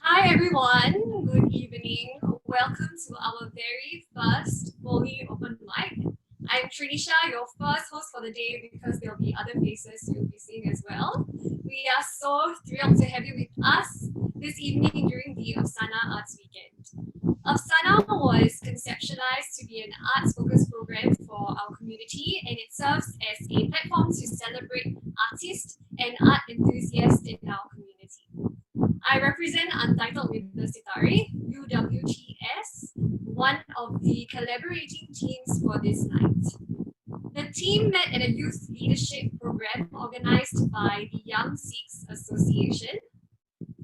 Hi everyone, good evening. Welcome to our very first Boli open mic. I'm Trinisha, your first host for the day because there'll be other faces you'll be seeing as well. We are so thrilled to have you with us this evening during the Afsana Arts Weekend. Afsana was conceptualized to be an arts-focused program for our community, and it serves as a platform to celebrate artists and art enthusiasts in our community. I represent Untitled With The Sitare, UWTS, one of the collaborating teams for this night. The team met at a youth leadership program organized by the Young Sikhs Association.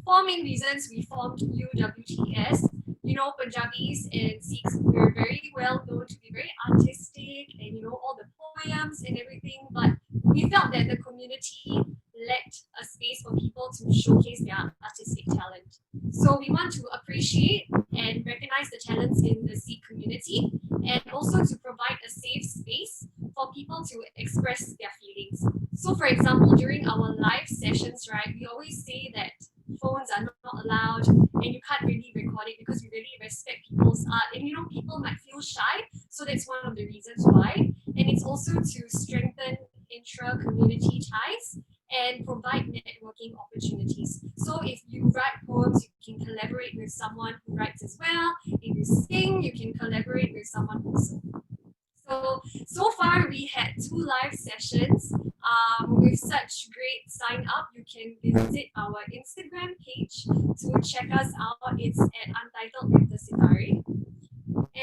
4 main reasons we formed UWTS. You know, Punjabis and Sikhs were very well known to be very artistic and, you know, all the poems and everything, but we felt that the community lacked a space for people to showcase their artistic talent. So we want to appreciate and recognize the talents in the Sikh community, and also to provide a safe space for people to express their feelings. So for example, during our live sessions, right, we always say that phones are not allowed and you can't really record it because we really respect people's art, and you know, people might feel shy, so that's one of the reasons why. And it's also to strengthen intra-community ties and provide networking opportunities. So if you write poems, you can collaborate with someone who writes as well. If you sing, you can collaborate with someone also. So far we had 2 live sessions with such great sign up. You can visit our Instagram page to check us out. It's at Untitled With The Sitare.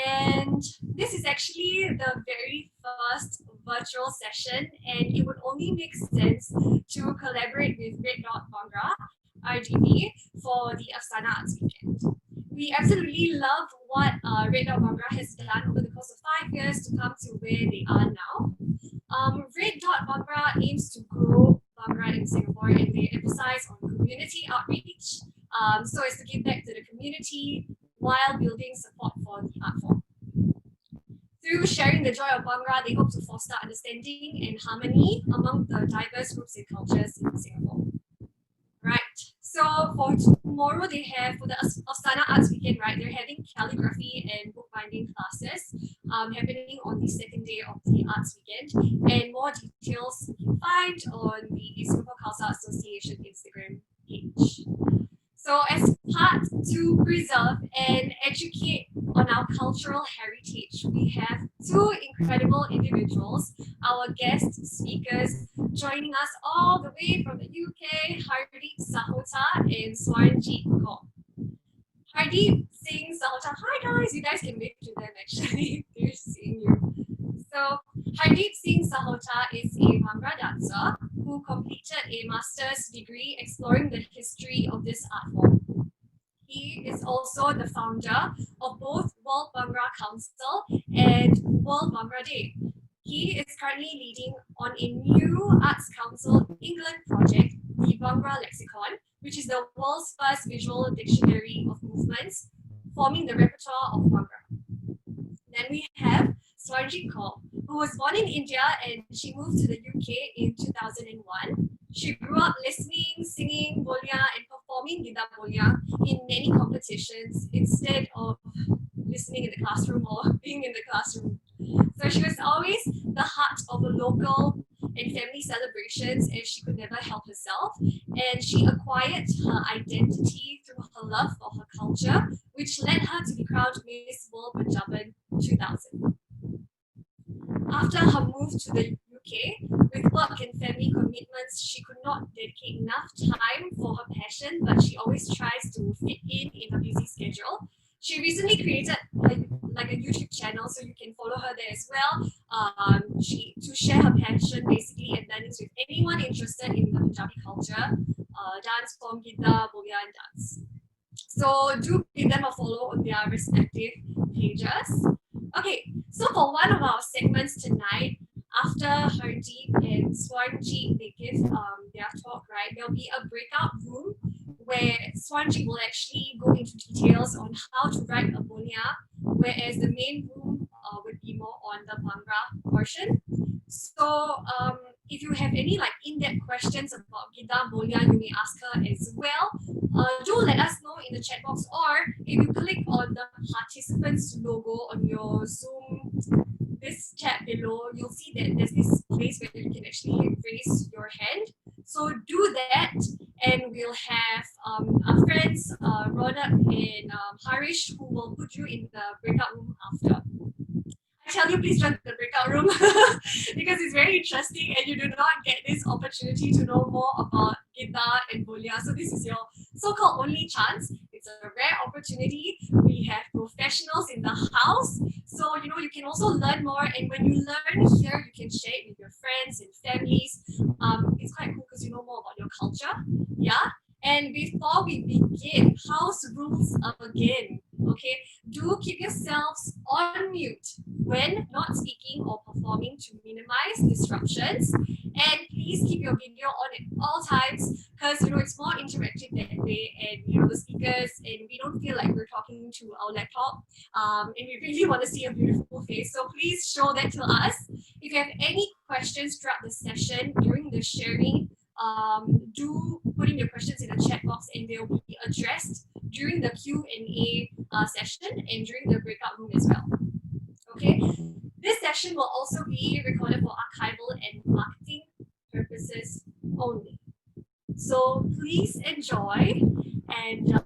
And this is actually the very first virtual session, and it would only make sense to collaborate with RedDot Bhangra, RDB, for the Afsana Arts Weekend. We absolutely love what RedDot Bhangra has done over the course of 5 years to come to where they are now. RedDot Bhangra aims to grow Bhangra in Singapore, and they emphasize on community outreach, so as to give back to the community while building support for the art form. Through sharing the joy of Bhangra, they hope to foster understanding and harmony among the diverse groups and cultures in Singapore. Right. So for tomorrow, they have, for the Afsana Arts Weekend, right, they're having calligraphy and bookbinding classes happening on the second day of the Arts Weekend. And more details you can find on the Singapore Khalsa Association Instagram page. So as part to preserve and educate on our cultural heritage, we have 2 incredible individuals, our guest speakers, joining us all the way from the UK, Hardeep, Sahota, and Swarnjit Kaur. Hardeep, Singh, Sahota. Hi guys, you guys can wave to them actually. They're seeing you. So Hardeep Singh Sahota is a Bhangra dancer who completed a master's degree exploring the history of this art form. He he is also the founder of both World Bhangra Council and World Bhangra Day. He is currently leading on a new Arts Council England project, the Bhangra Lexicon, which is the world's first visual dictionary of movements, forming the repertoire of Bhangra. Then we have Swarnjit Kaur, who was born in India and she moved to the UK in 2001. She grew up listening, singing boliyaan and performing gidha boliyaan in many competitions instead of listening in the classroom or being in the classroom. So she was always the heart of the local and family celebrations as she could never help herself. And she acquired her identity through her love for her culture, which led her to be crowned Miss World Punjabi 2000. After her move to the UK, with work and family commitments, she could not dedicate enough time for her passion, but she always tries to fit in her busy schedule. She recently created a YouTube channel, so you can follow her there as well. To share her passion basically and learnings with anyone interested in the Punjabi culture, dance form, gidha, boliyaan dance. So do give them a follow on their respective pages. Okay, so for one of our segments tonight, after Hardeep and Swarnjit they give their talk, right, there'll be a breakout room where Swarnjit will actually go into details on how to write a boliyaan, whereas the main room would be more on the Bhangra portion. So if you have any in-depth questions about gidha boliyaan, you may ask her as well. Do let us know in the chat box, or if you click on the participants logo on your Zoom, this chat below, you'll see that there's this place where you can actually raise your hand. So do that, and we'll have our friends Ronak and Harish who will put you in the breakout room after. I tell you, please join the breakout room because it's very interesting and you do not get this opportunity to know more about gidha and boliyaan. So this is your so-called only chance. It's a rare opportunity. We have professionals in the house. So, you can also learn more. And when you learn here, you can share it with your friends and families. It's quite cool because you know more about your culture. Yeah. And before we begin, house rules again. Okay, do keep yourselves on mute when not speaking or performing to minimize disruptions. And please keep your video on at all times because it's more interactive that way. And the speakers, and we don't feel like we're talking to our laptop. And we really want to see a beautiful face. So please show that to us. If you have any questions throughout the session during the sharing, do put in your questions in the chat box and they'll be addressed during the Q&A session and during the breakout room as well. Okay, this session will also be recorded for archival and marketing purposes only. So please enjoy, and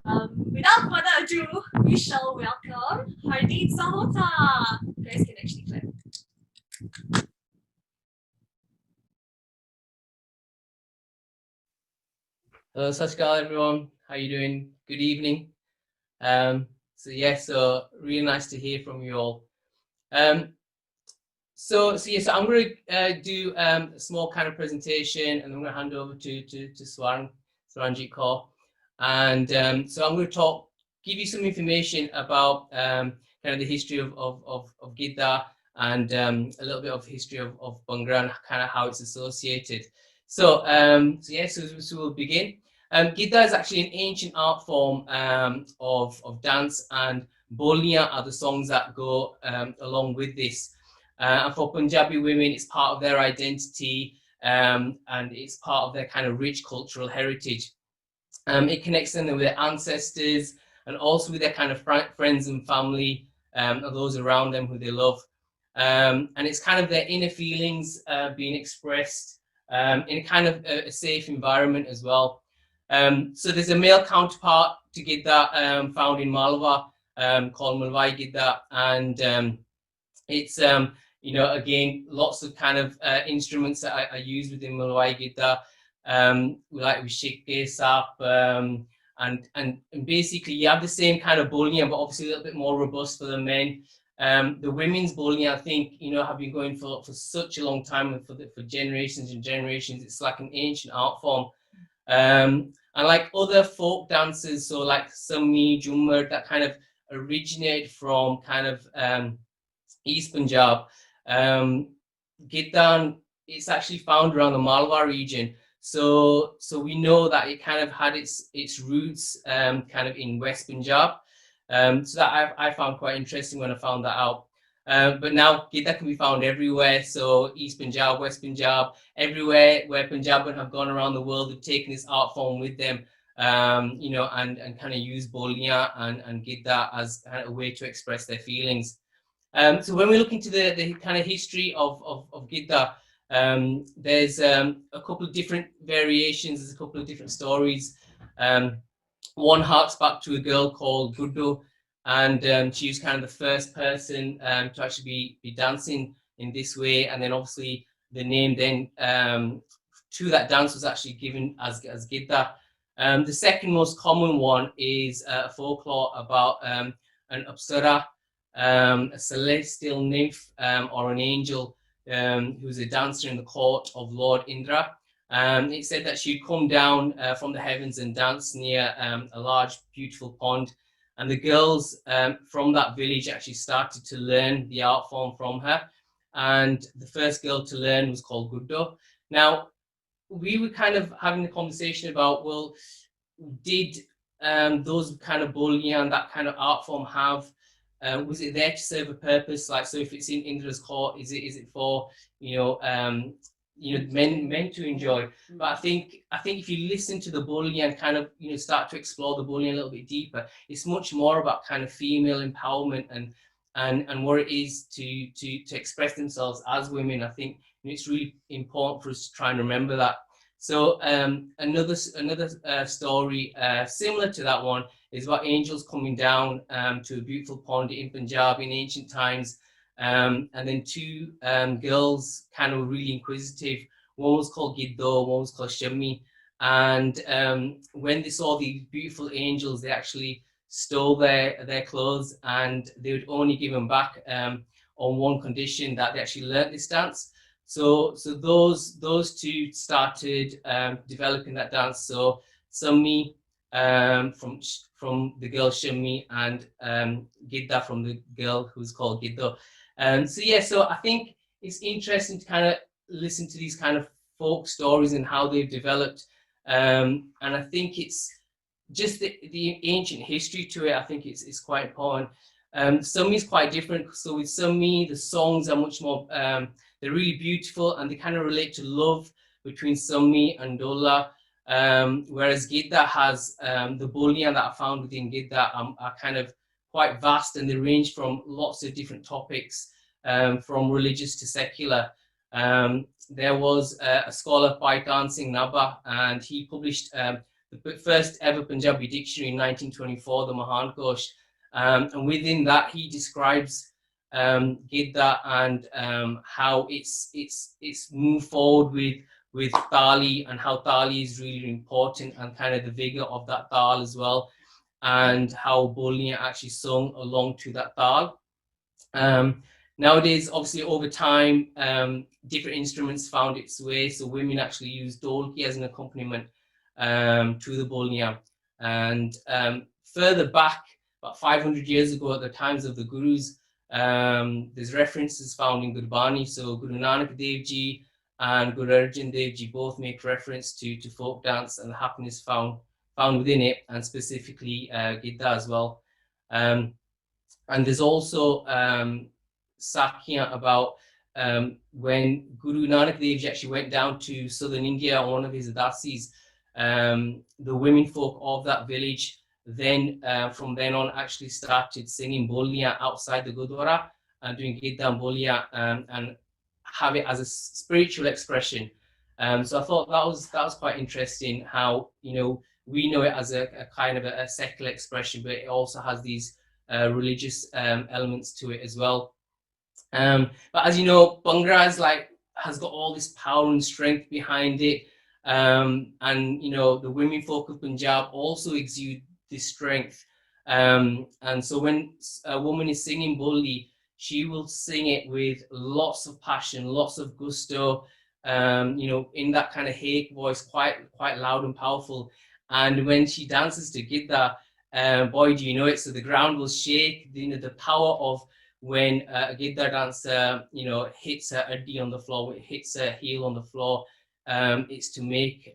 without further ado, we shall welcome Hardeep Sahota. You guys can actually clap. Hello, Sashkal, everyone. How you doing? Good evening. So really nice to hear from you all. So I'm going to do a small kind of presentation, and I'm going to hand over to Swarnjit Kaur, and so I'm going to give you some information about kind of the history of gidha and a little bit of history of Bhangra and kind of how it's associated. So we'll begin. Gidha is actually an ancient art form of dance, and boliyaan are the songs that go along with this. And for Punjabi women, it's part of their identity and it's part of their kind of rich cultural heritage. It connects them with their ancestors and also with their kind of friends and family and those around them who they love. And it's kind of their inner feelings being expressed in a kind of a safe environment as well. So there's a male counterpart to gidha found in Malwa called Malwai Gidha, and it's again lots of kind of instruments that are used within Malwai Gidha, like with Shikke, Sap, and basically you have the same kind of boliyaan, but obviously a little bit more robust for the men. The women's boliyaan, I think, have been going for such a long time, and for generations and generations. It's like an ancient art form. And And like other folk dances, so like Sami, Jummer, that kind of originated from kind of East Punjab. Gidha, it's actually found around the Malwa region. So we know that it kind of had its roots kind of in West Punjab. So that I found quite interesting when I found that out. But now Gidha can be found everywhere. So East Punjab, West Punjab, everywhere where Punjaban have gone around the world, they've taken this art form with them, and kind of use boliyaan and Gidha as kind of a way to express their feelings. So when we look into the kind of history of Gidha, there's a couple of different variations, there's a couple of different stories. One harks back to a girl called Guddu, and she was kind of the first person to actually be dancing in this way. And then obviously the name then to that dance was actually given as Gidha. The second most common one is folklore about an Apsara, a celestial nymph or an angel who's a dancer in the court of Lord Indra. It said that she'd come down from the heavens and dance near a large, beautiful pond. And the girls from that village actually started to learn the art form from her. And the first girl to learn was called Guddo. Now, we were kind of having a conversation about, well, did those kind of boliyaan, that kind of art form have, was it there to serve a purpose? Like, so if it's in Indra's court, is it for, men to enjoy? But I think if you listen to the boliyaan, kind of start to explore the boliyaan a little bit deeper, it's much more about kind of female empowerment and what it is to express themselves as women. I think it's really important for us to try and remember that. So another story similar to that one is about angels coming down to a beautiful pond in Punjab in ancient times. And then two girls kind of really inquisitive. One was called Giddo, one was called Shami. And when they saw these beautiful angels, they actually stole their clothes, and they would only give them back on one condition, that they actually learnt this dance. So those two started developing that dance. So Sami from the girl Shami, and Gidha from the girl who's called Giddo. So I think it's interesting to kind of listen to these kind of folk stories and how they've developed. And I think it's just the ancient history to it. I think it's quite important. Sami is quite different. So with Sami, the songs are much more, they're really beautiful, and they kind of relate to love between Sami and Dola. Whereas Gidha has the boliyaan that I found within Gidha are kind of quite vast, and they range from lots of different topics, from religious to secular. There was a scholar, Paitan Singh Nabha, and he published the first ever Punjabi dictionary in 1924, the Mahan Kosh. And within that, he describes Gidha and how it's moved forward with Tali, and how Tali is really important, and kind of the vigor of that Tal as well, and how boliyaan actually sung along to that Tal. Nowadays, obviously, over time, different instruments found its way. So women actually use dolki as an accompaniment to the boliyaan. And further back, about 500 years ago, at the times of the gurus, there's references found in Gurbani. So Guru Nanak Dev Ji and Guru Arjan Dev Ji both make reference to folk dance and the happiness found within it, and specifically Gidha as well. And there's also Sakya about when Guru Nanak Dev Ji actually went down to southern India on one of his udasis. The women folk of that village then from then on actually started singing boliyaan outside the Gurdwara and doing Gidha and boliyaan, and have it as a spiritual expression. So I thought that was quite interesting, how we know it as a kind of a secular expression, but it also has these religious elements to it as well. But as you know, Bhangra has got all this power and strength behind it. And the women folk of Punjab also exude this strength. And so when a woman is singing Boli, she will sing it with lots of passion, lots of gusto, in that kind of Haik voice, quite loud and powerful. And when she dances to gidha, boy, do you know it. So the ground will shake. The power of when a gidha dancer, hits her addi on the floor, hits her heel on the floor, it's to make,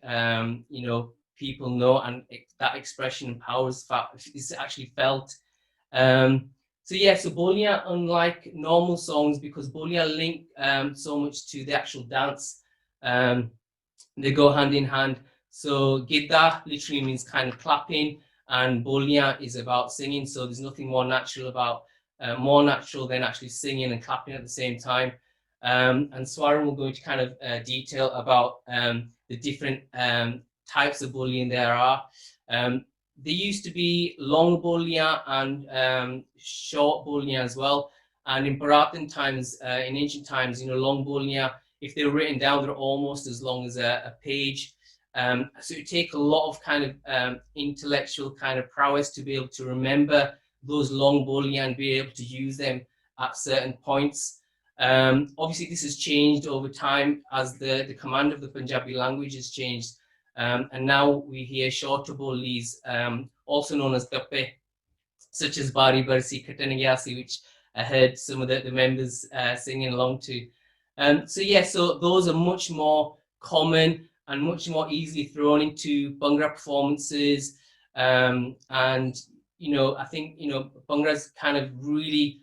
people know, and that expression powers is actually felt. Um, so yeah, so boliyaan, unlike normal songs, because boliyaan link so much to the actual dance, um, they go hand in hand. So gidha literally means kind of clapping, and boliyaan is about singing. So there's nothing more natural than actually singing and clapping at the same time. And Swaran will go into kind of detail about the different types of bullying there are. Um, there used to be long boliyaan and short boliyaan as well. And in Purathan times, in ancient times, long boliyaan, if they were written down, they're almost as long as a page. So it takes a lot of kind of intellectual kind of prowess to be able to remember those long boliyaan and be able to use them at certain points. Obviously, this has changed over time as the command of the Punjabi language has changed. And now we hear shorter bolis, also known as gappe, such as Bari Barsi Katanagasi, which I heard some of the members singing along to. So yeah, so those are much more common and much more easily thrown into Bhangra performances. And I think Bhangra's kind of really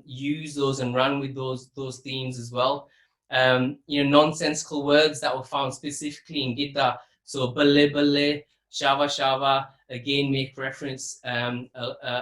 used those and ran with those themes as well. Nonsensical words that were found specifically in Gidha. So balle balle, shava shava, again make reference a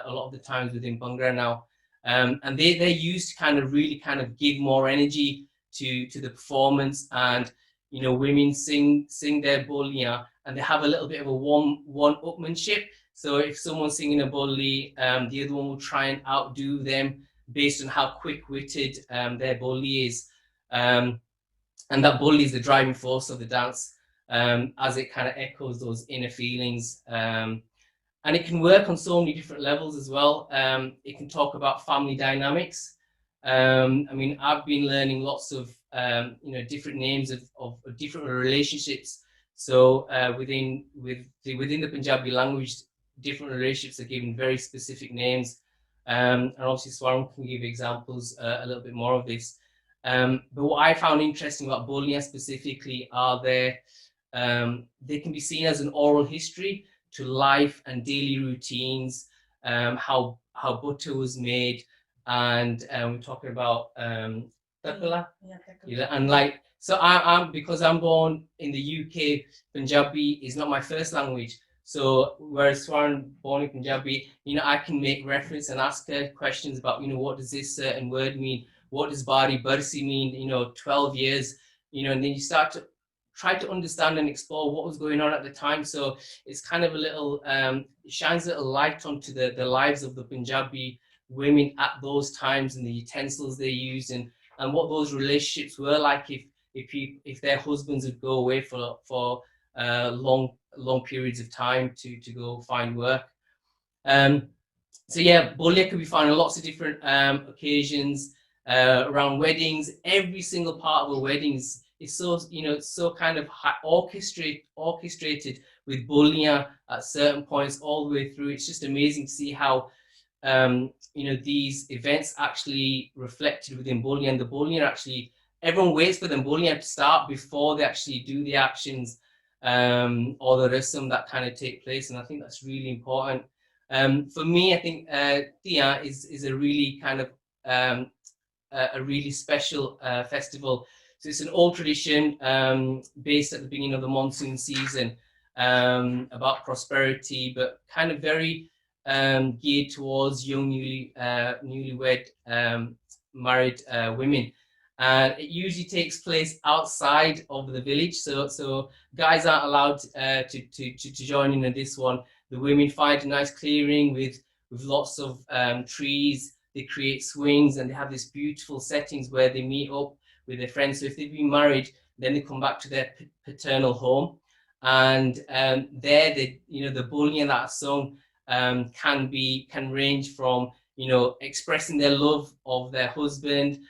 lot of the times within Bhangra now. And they're used to kind of really kind of give more energy to the performance, and women sing their boliyaan, and they have a little bit of a one-upmanship. So if someone's singing a boli, the other one will try and outdo them based on how quick-witted their boli is. And that boli is the driving force of the dance, as it kind of echoes those inner feelings. And it can work on so many different levels as well. It can talk about family dynamics. I've been learning lots of different names of different relationships. So within the Punjabi language, different relationships are given very specific names. And obviously Swaran can give examples a little bit more of this. But what I found interesting about boliyaan specifically are they can be seen as an oral history to life and daily routines, how butter was made, and we're talking about and like, so I'm because I'm born in the UK, Punjabi is not my first language. So whereas Swaran born in Punjabi, I can make reference and ask her questions about, what does this certain word mean? What does Bari Barsi mean? 12 years, and then you start to try to understand and explore what was going on at the time. So it's kind of a little, it shines a little light onto the lives of the Punjabi women at those times, and the utensils they used, and what those relationships were like if their husbands would go away for long periods of time to go find work. So yeah, bolia can be found on lots of different occasions, around weddings. Every single part of a wedding is so it's so kind of orchestrated with bolia at certain points all the way through. It's just amazing to see how these events actually reflected within Boli, and the Boli actually, everyone waits for the Boli to start before they actually do the actions, or the rhythm that kind of take place, and I think that's really important. For me, I think Tia is a really kind of a really special festival. So it's an old tradition based at the beginning of the monsoon season, about prosperity, but kind of very geared towards young newlywed married women. And it usually takes place outside of the village, so guys aren't allowed to join in this one. The women find a nice clearing with lots of trees. They create swings, and they have these beautiful settings where they meet up with their friends. So if they've been married, then they come back to their paternal home, and there the bullying that are sung can range from expressing their love of their husband,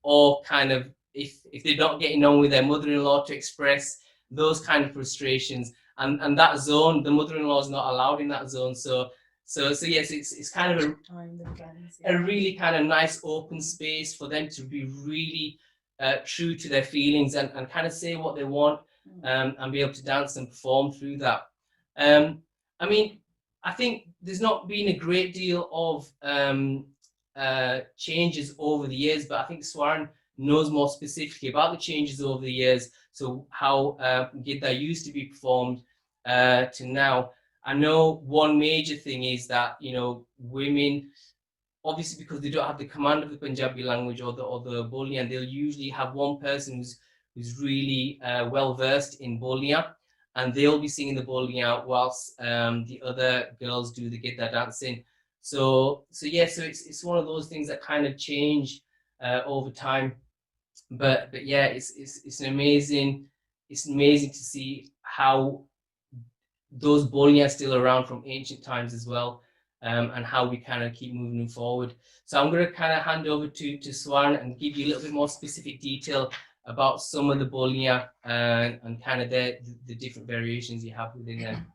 or kind of if they're not getting on with their mother-in-law, to express those kind of frustrations. and that zone, the mother-in-law is not allowed in that zone. So yes, it's kind of a really kind of nice open space for them to be really true to their feelings and kind of say what they want, and be able to dance and perform through that. I mean, I think there's not been a great deal of changes over the years, but I think Swarn knows more specifically about the changes over the years. So how gidha used to be performed to now. I know one major thing is that, you know, women, obviously because they don't have the command of the Punjabi language or the boliyaan, they'll usually have one person who's really well versed in boliyaan, and they'll be singing the boliyaan whilst the other girls do the gidha dancing. So yeah, so it's one of those things that kind of change over time. But yeah, it's amazing to see how those bowling are still around from ancient times as well, and how we kind of keep moving forward. So I'm going to kind of hand over to Swan and give you a little bit more specific detail about some of the bowling and kind of the different variations you have within them.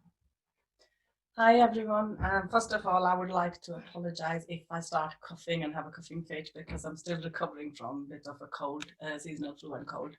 Hi everyone. First of all, I would like to apologize if I start coughing and have a coughing fit because I'm still recovering from a bit of a cold, seasonal flu and cold.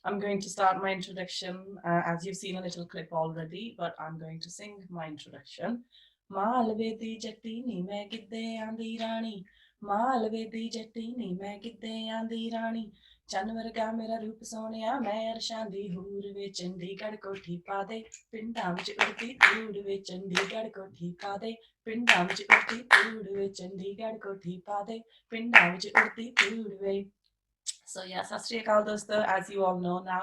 I'm going to start my introduction as you've seen a little clip already, but I'm going to sing my introduction. Malve di jatti ni main gidde aandi rani, Malve di jatti ni main gidde aandi rani, ਚੰਨ ਵਰਗਾ ਮੇਰਾ ਰੂਪ ਸੋਹਣਿਆ ਮੈਂ ਅਰਸ਼ਾਂ ਦੀ ਹੂਰ ਵੇ ਚੰਡੀਗੜ੍ਹ ਕੋਠੀ ਪਾ ਦੇ ਪਿੰਡਾਂ ਵਿੱਚ ਉੜਦੀ ਧੂੜ ਵੇ ਚੰਡੀਗੜ੍ਹ ਕੋਠੀ ਪਾ ਦੇ ਪਿੰਡਾਂ ਵਿੱਚ ਉੜਦੀ ਧੂੜ ਵੇ ਚੰਡੀਗੜ੍ਹ ਕੋਠੀ ਪਾ ਦੇ ਪਿੰਡਾਂ ਵਿੱਚ ਉੜਦੀ ਧੂੜ ਵੇ. So yes, Sat Shri Akal dosto, as you all know now,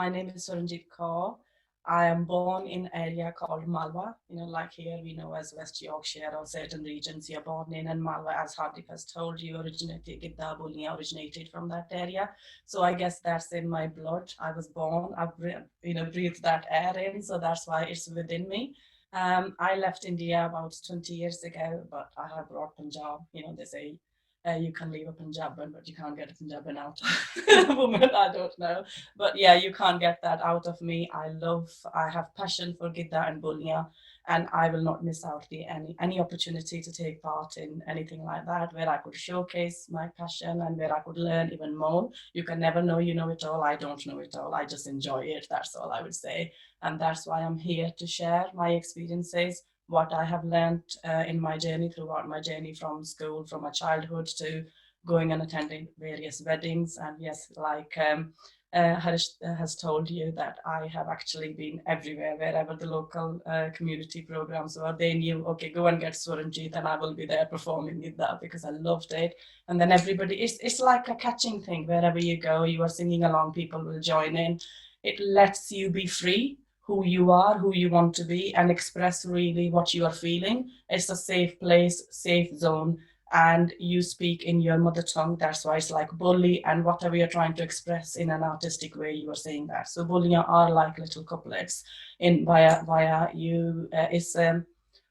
my name is Swarnjit Kaur. I am born in an area called Malwa, you know, like here we know as West Yorkshire or certain regions you're born in, and Malwa, as Hardeep has told you, Gidha Boliyaan originated from that area. So I guess that's in my blood. I was born, I've breathed that air in, so that's why it's within me. I left India about 20 years ago, but I have brought Punjab. You know, they say you can leave a Punjaban, but you can't get a Punjaban out of a woman. I don't know. But yeah, you can't get that out of me. I have passion for Gidha and Boliyaan, and I will not miss out any opportunity to take part in anything like that, where I could showcase my passion and where I could learn even more. You can never know you know it all. I don't know it all. I just enjoy it. That's all I would say. And that's why I'm here to share my experiences, what I have learned in my journey, throughout my journey from school, from my childhood to going and attending various weddings. And yes, like Harish has told you, that I have actually been everywhere, wherever the local community programs were. They knew, okay, go and get Swarnjit and I will be there performing with that, because I loved it. And then everybody, it's like a catching thing. Wherever you go, you are singing along, people will join in. It lets you be free, who you are, who you want to be, and express really what you are feeling. It's a safe place, safe zone, and you speak in your mother tongue. That's why it's like Boli, and whatever you're trying to express in an artistic way, you are saying that. So boliyaan are like little couplets in via you. It's a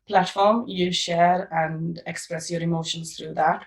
platform you share and express your emotions through that.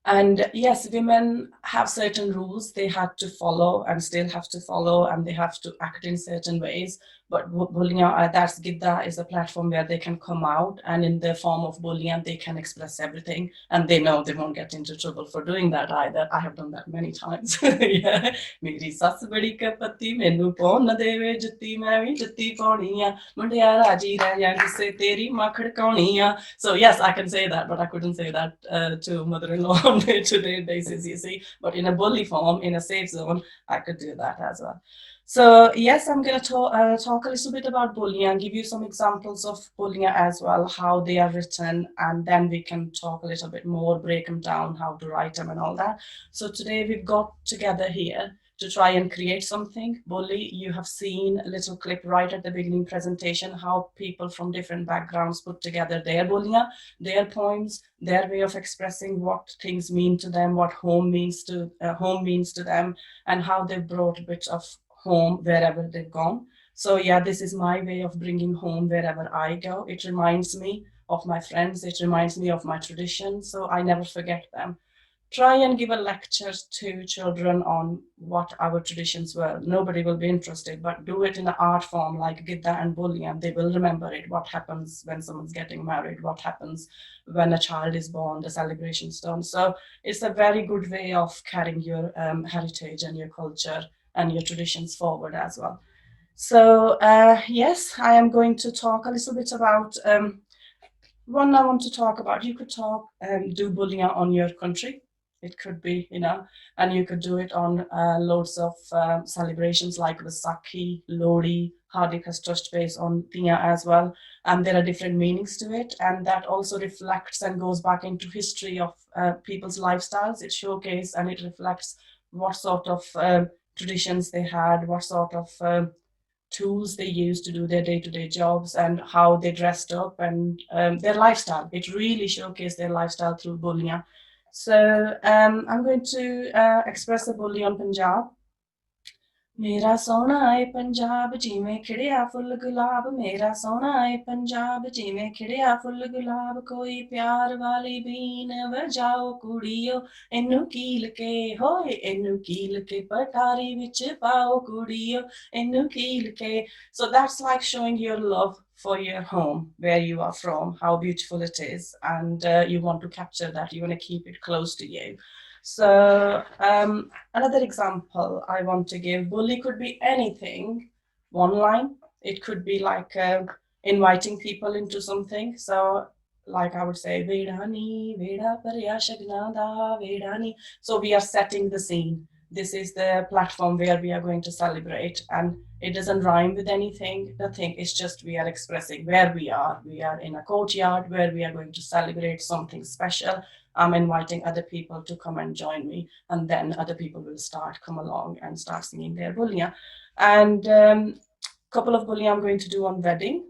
And yes, women have certain rules they had to follow and still have to follow, and they have to act in certain ways. But boliyaan, that's Gidha, is a platform where they can come out, and in the form of boliyaan, they can express everything, and they know they won't get into trouble for doing that either. I have done that many times. Yeah. मेरी सस बड़ी कपत्ती मैनू पौन न देवे जुत्ती मैं भी जुत्ती पाउणी आ मुंडिया राजी रह जा किसे तेरी मां खड़काउणी आ. So yes, I can say that, but I couldn't say that to mother-in-law on a day-to-day basis, you see. But in a bully form, in a safe zone, I could do that as well. So yes, I'm going to talk a little bit about boliyaan, give you some examples of boliyaan as well, how they are written, and then we can talk a little bit more, break them down, how to write them and all that. So today we've got together here to try and create something. Boli, you have seen a little clip right at the beginning presentation, how people from different backgrounds put together their boliyaan, their poems, their way of expressing what things mean to them, what home means to them, and how they've brought a bit of home wherever they've gone. So yeah, this is my way of bringing home wherever I go. It reminds me of my friends. It reminds me of my tradition. So I never forget them. try and give a lecture to children on what our traditions were. Nobody will be interested, but do it in an art form like gidha and boliyaan. They will remember it. What happens when someone's getting married? What happens when a child is born? The celebration's done. So it's a very good way of carrying your heritage and your culture and your traditions forward as well. So yes, I am going to talk a little bit about one I want to talk about. You could talk do boliyaan on your country. It could be, and you could do it on loads of celebrations like Vaisakhi, Lodi. Hardeep has touched base on Tia as well. And there are different meanings to it. And that also reflects and goes back into history of people's lifestyles. It showcases and it reflects what sort of traditions they had, what sort of tools they use to do their day-to-day jobs, and how they dressed up, and their lifestyle. It really showcased their lifestyle through boliyaan. So I'm going to express a boli on Punjab. मेरा सोना है पंजाब जिवें Khidiya full गुलाब, मेरा सोना है पंजाब जिवें Khidiya full गुलाब, कोई प्यार वाली बीन वजाओ कुड़ियो, इनू कील के होए इनू कील के पटारी विच पाओ कुड़ियो, इनू कील के. So that's like showing your love for your home, where you are from, how beautiful it is, and you want to capture that, you want to keep it close to you. So another example I want to give, bully could be anything, one line. It could be like inviting people into something. So like I would say, Vedani, Veda Parya Shagnada, Vedani. So we are setting the scene. This is the platform where we are going to celebrate, and it doesn't rhyme with anything, nothing. It's just we are expressing where we are. We are in a courtyard where we are going to celebrate something special. I'm inviting other people to come and join me, and then other people will come along and start singing their boliyaan. And couple of boliyaan I'm going to do on wedding.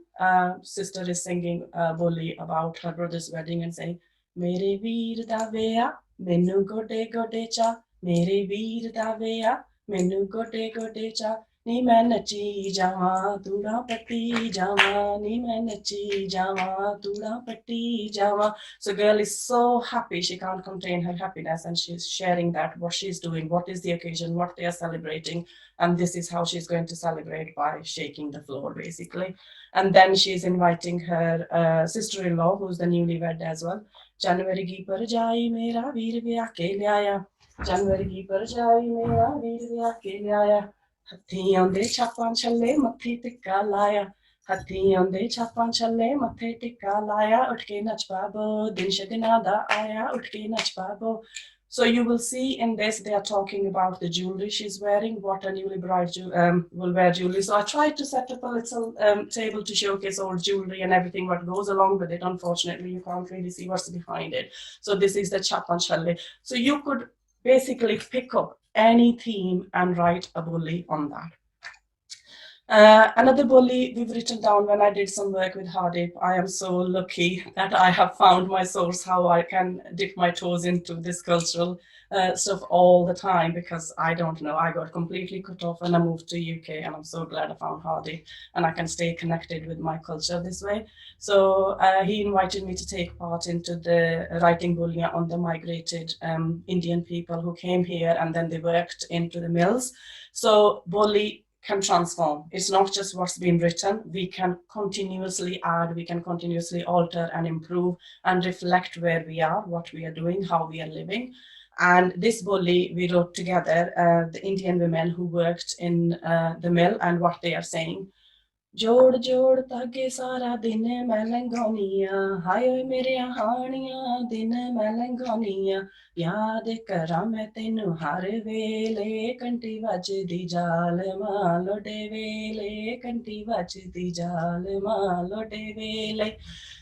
Sister is singing Boli about her brother's wedding and saying, Mere veer da veya, menu gode gode cha, Mere veer da veya, menu gode gode cha, नी मैं नची जावा तूड़ा पट्टी जावा, नी मैं नची जावा तूड़ा पट्टी जावा. So girl is so happy, she can't contain her happiness, and she's sharing that, what she's doing, what is the occasion, what they are celebrating, and this is how she's going to celebrate, by shaking the floor basically. And then she's inviting her sister-in-law, who's the newlywed as well. January की परजाई मेरा वीर ब्याह के ल्याया, January की परजाई मेरा वीर ब्याह के ल्याया, हत्थी आंदे छापां छल्ले मत्थे टिक्का लाया, हत्थी आंदे छापां छल्ले मत्थे टिक्का लाया, उठ के नच पाबो दिन शगना दा आया, उठ के नच पाबो. So you will see in this, they are talking about the jewelry she's wearing, what a newly bride will wear jewelry. So I tried to set up a little table to showcase all jewelry and everything what goes along with it. Unfortunately, you can't really see what's behind it. So this is the chapan challe. So you could basically pick up any theme and write a boli on that. Another boli we've written down when I did some work with Hardeep. I am so lucky that I have found my source, how I can dip my toes into this cultural stuff all the time, because I don't know, I got completely cut off when I moved to UK, and I'm so glad I found Hardeep and I can stay connected with my culture this way. So he invited me to take part into the writing boliyaan on the migrated Indian people who came here, and then they worked into the mills. So Boli can transform. It's not just what's been written. We can continuously add, we can continuously alter and improve and reflect where we are, what we are doing, how we are living. And this Boli we wrote together, the Indian women who worked in the mill, and what they are saying. जोड़ जोड़ ताके सारा दिन मैं लंघौनिया, हाय ओए मेरे हानिया दिन मैं लंघौनिया, याद करा मैं तेनू हर वेले, कंटी वजदी जाल मां लोडे वेले, कंटी वजदी जाल मां लोडे वेले.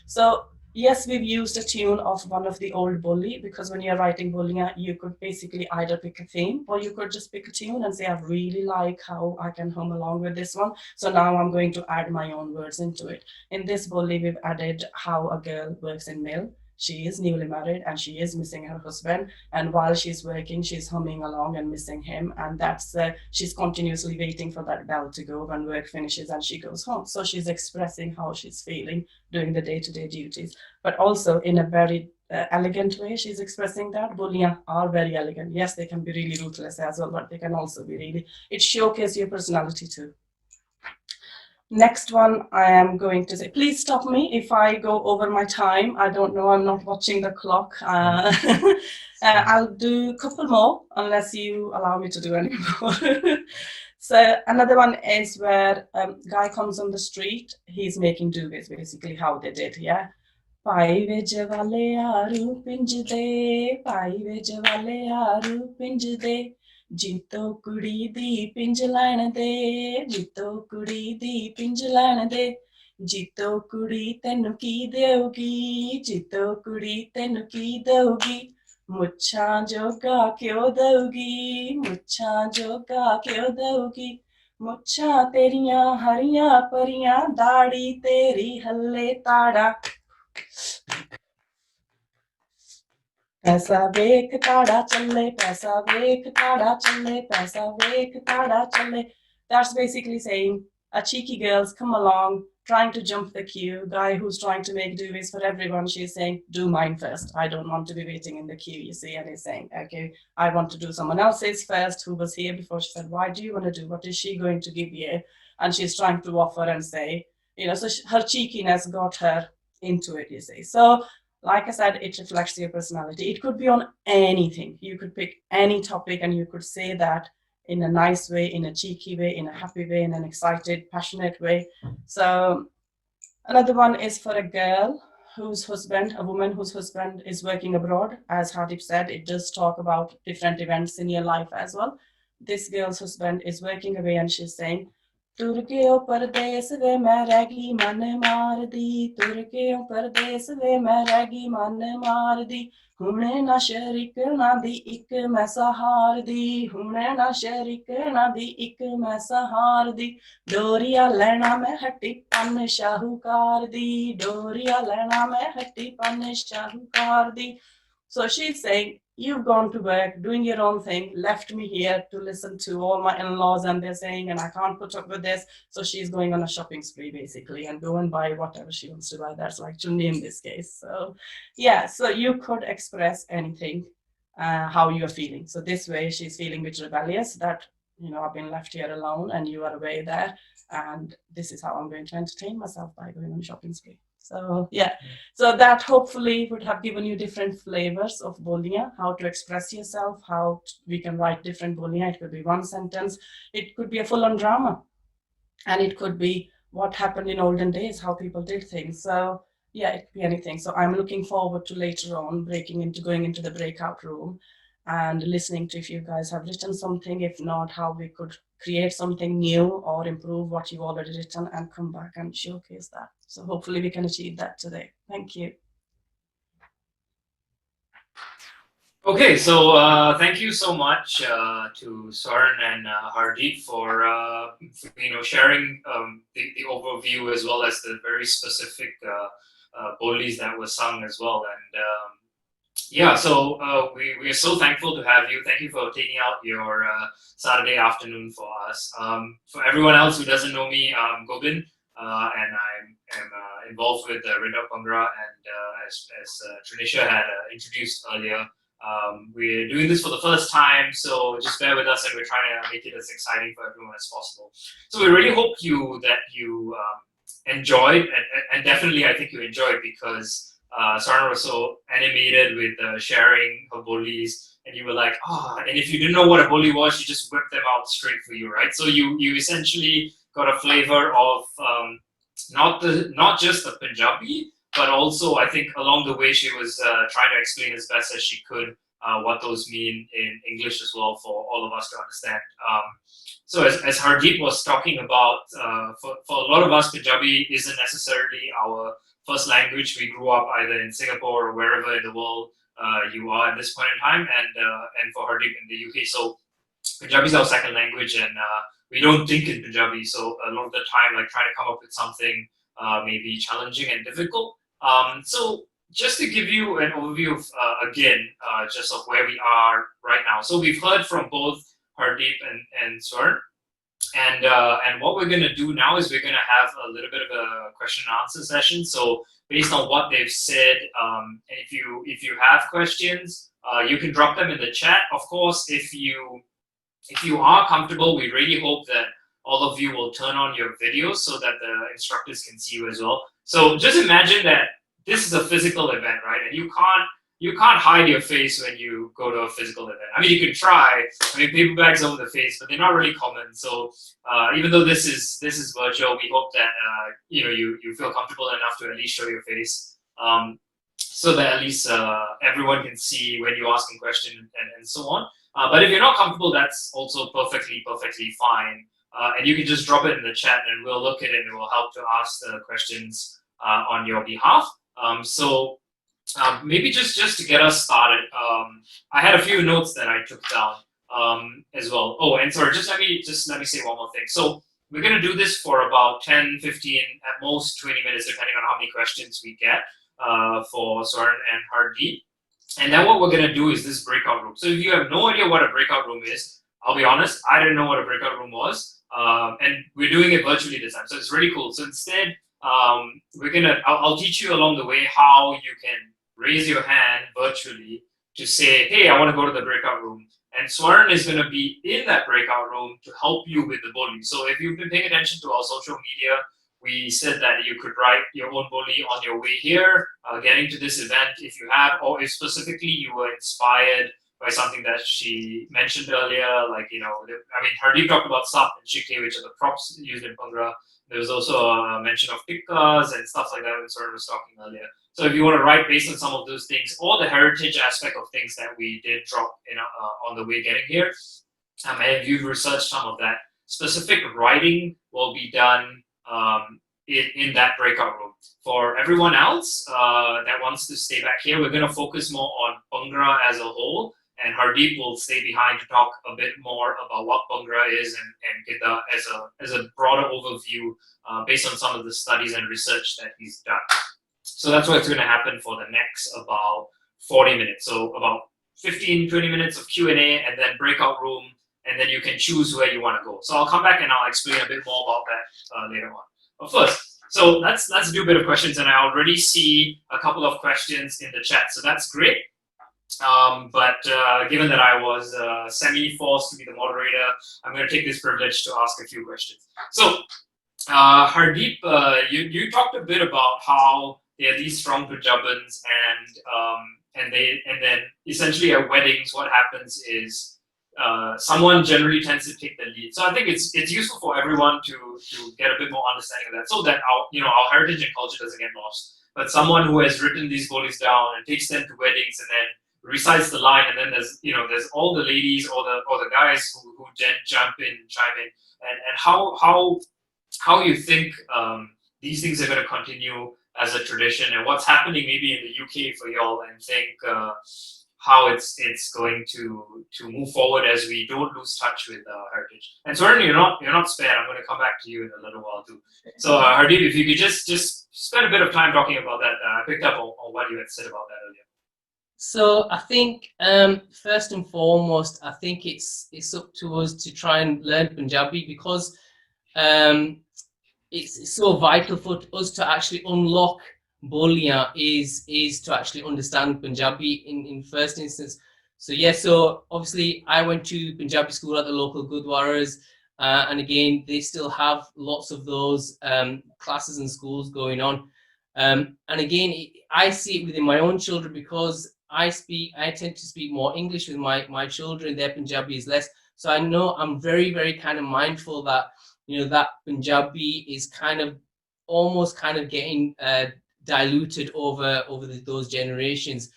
So yes, we've used a tune of one of the old Boli, because when you're writing boliyaan, you could basically either pick a theme, or you could just pick a tune and say, I really like how I can hum along with this one. So now I'm going to add my own words into it. In this Boli, we've added how a girl works in mill. She is newly married and she is missing her husband. And while she's working, she's humming along and missing him. And that's, she's continuously waiting for that bell to go when work finishes and she goes home. So she's expressing how she's feeling doing the day-to-day duties, but also in a very elegant way she's expressing that. Boliyaan are very elegant. Yes, they can be really ruthless as well, but they can also be really, it showcases your personality too. Next one, I am going to say, please stop me if I go over my time. I don't know, I'm not watching the clock. I'll do a couple more unless you allow me to do any more. So another one is where guy comes on the street, he's making duvets, basically how they did, yeah. Pai vich wale aaru pinj de, pai vich wale aaru pinj de, jito kudi di pinj lain de, jito kudi di pinj lain de, jito kudi tenu ki deogi, jito kudi tenu ki deogi, mucha joga kyo deogi, mucha joga kyo deogi, mucha teriyan hariyan pariyan, daadi teri halle tada. पैसा वेख ताड़ा चले, पैसा वेख ताड़ा चले, पैसा वेख ताड़ा chale. That's basically saying a cheeky girl's come along, trying to jump the queue. Guy who's trying to make duvets for everyone, she's saying, do mine first. I don't want to be waiting in the queue, you see. And he's saying, okay, I want to do someone else's first, who was here before. She said, why do you want to do? What is she going to give you? And she's trying to offer and say, you know, so her cheekiness got her into it, you see. So like I said, it reflects your personality. It could be on anything. You could pick any topic and you could say that in a nice way, in a cheeky way, in a happy way, in an excited, passionate way. So another one is for a girl whose husband, a woman whose husband is working abroad. As Hardeep said, it does talk about different events in your life as well. This girl's husband is working away and she's saying, तुर के ओ परदेस वे मैं रैगी मन मार दी, तुर के ओ परदेस वे मैं रैगी मन मार दी, हुणे ना शरीक ना दी इक मैं सहार दी, हुणे ना शरीक ना दी इक मैं सहार दी, डोरिया लैना मैं हट्टी पन शाहूकार दी, डोरिया लैना मैं हट्टी पन शाहूकार दी. So she's saying, you've gone to work, doing your own thing, left me here to listen to all my in-laws and they're saying, and I can't put up with this. So she's going on a shopping spree basically and go and buy whatever she wants to buy. That's like Chunni in this case. So yeah, so you could express anything, how you're feeling. So this way she's feeling a bit rebellious that, you know, I've been left here alone and you are away there. And this is how I'm going to entertain myself by going on a shopping spree. So yeah, so that hopefully would have given you different flavors of boliyaan, how to express yourself, how we can write different boliyaan. It could be one sentence, it could be a full-on drama, and it could be what happened in olden days, how people did things. So yeah, it could be anything. So I'm looking forward to later on going into the breakout room and listening to if you guys have written something, if not, how we could create something new or improve what you've already written and come back and showcase that. So hopefully we can achieve that today. Thank you. Okay, so thank you so much to Swarn and Hardeep for sharing the overview as well as the very specific bolis that was sung as well. And yeah, so we are so thankful to have you. Thank you for taking out your Saturday afternoon for us. For everyone else who doesn't know me, I'm Gobind, and I am involved with RedDot Bhangra, and as Trinisha had introduced earlier, we're doing this for the first time, so just bear with us, and we're trying to make it as exciting for everyone as possible. So we really hope that you enjoyed, and definitely I think you enjoyed, because Sarna was so animated with sharing her bolis, and you were like, and if you didn't know what a boli was, you just whipped them out straight for you, right? So you essentially got a flavor of not just the Punjabi, but also I think along the way she was trying to explain as best as she could what those mean in English as well for all of us to understand. So as Hardeep was talking about, for a lot of us, Punjabi isn't necessarily our first language. We grew up either in Singapore or wherever in the world you are at this point in time, and for Hardeep in the UK. So Punjabi is our second language, and we don't think in Punjabi. So a lot of the time, like trying to come up with something may be challenging and difficult. So just to give you an overview of, again, just of where we are right now. So we've heard from both Hardeep and Swarn. And what we're going to do now is we're going to have a little bit of a question and answer session. So based on what they've said, if you have questions, you can drop them in the chat. Of course, if you are comfortable, we really hope that all of you will turn on your videos so that the instructors can see you as well. So just imagine that this is a physical event, right? And you can't hide your face when you go to a physical event. I mean, you can try. I mean, paper bags over the face, but they're not really common. So even though this is virtual, we hope that you feel comfortable enough to at least show your face, so that at least everyone can see when you're asking questions and so on. But if you're not comfortable, that's also perfectly fine. And you can just drop it in the chat, and we'll look at it, and we'll help to ask the questions on your behalf. Maybe just to get us started, I had a few notes that I took down as well. Oh, and sorry, let me say one more thing. So we're going to do this for about 10, 15, at most 20 minutes, depending on how many questions we get for Swarn and Hardeep. And then what we're going to do is this breakout room. So if you have no idea what a breakout room is, I'll be honest, I didn't know what a breakout room was. And we're doing it virtually this time. So it's really cool. So instead, I'll teach you along the way how you can raise your hand virtually to say, hey, I want to go to the breakout room. And Swarn is going to be in that breakout room to help you with the Boli. So if you've been paying attention to our social media, we said that you could write your own Boli on your way here, getting to this event if you have, or if specifically you were inspired by something that she mentioned earlier, like, Hardeep talked about Sap and Shikhe, which are the props used in Bhangra. There was also a mention of tikkas and stuff like that when Swarn was talking earlier. So if you want to write based on some of those things, or the heritage aspect of things that we did drop on the way getting here, and if you've researched some of that, specific writing will be done in that breakout room. For everyone else that wants to stay back here, we're going to focus more on Bhangra as a whole, and Hardeep will stay behind to talk a bit more about what Bhangra is and gidha as a broader overview based on some of the studies and research that he's done. So that's what's going to happen for the next about 40 minutes. So about 15, 20 minutes of Q&A, and then breakout room, and then you can choose where you want to go. So I'll come back and I'll explain a bit more about that later on. But first, so let's do a bit of questions, and I already see a couple of questions in the chat, so that's great. But given that I was semi-forced to be the moderator, I'm going to take this privilege to ask a few questions. So Hardeep, you talked a bit about how there are these strong Punjabans, and then essentially at weddings, what happens is someone generally tends to take the lead. So I think it's useful for everyone to get a bit more understanding of that, so that our heritage and culture doesn't get lost. But someone who has written these bolis down and takes them to weddings and then recites the line, and then there's all the ladies or the guys who then chime in, and how you think these things are going to continue as a tradition, and what's happening maybe in the UK for y'all, and think how it's going to move forward as we don't lose touch with heritage. And certainly you're not spared. I'm going to come back to you in a little while too. So Hardeep, if you could just spend a bit of time talking about that. I picked up on what you had said about that earlier. So I think first and foremost, I think it's up to us to try and learn Punjabi, because it's so vital for us to actually unlock boliyaan is to actually understand Punjabi in first instance. So yeah, so obviously I went to Punjabi school at the local Gurdwaras, and again they still have lots of those classes and schools going on, and again I see it within my own children, because I tend to speak more English with my children. Their Punjabi is less, so I know I'm very kind of mindful that that Punjabi is almost getting diluted over those generations.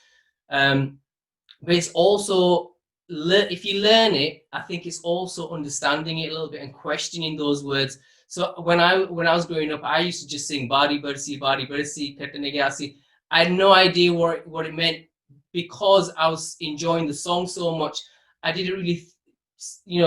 But it's also, if you learn it, I think it's also understanding it a little bit and questioning those words. So when I was growing up, I used to just sing Bari Barsi, Katane Gyasi. I had no idea what it meant, because I was enjoying the song so much. I didn't really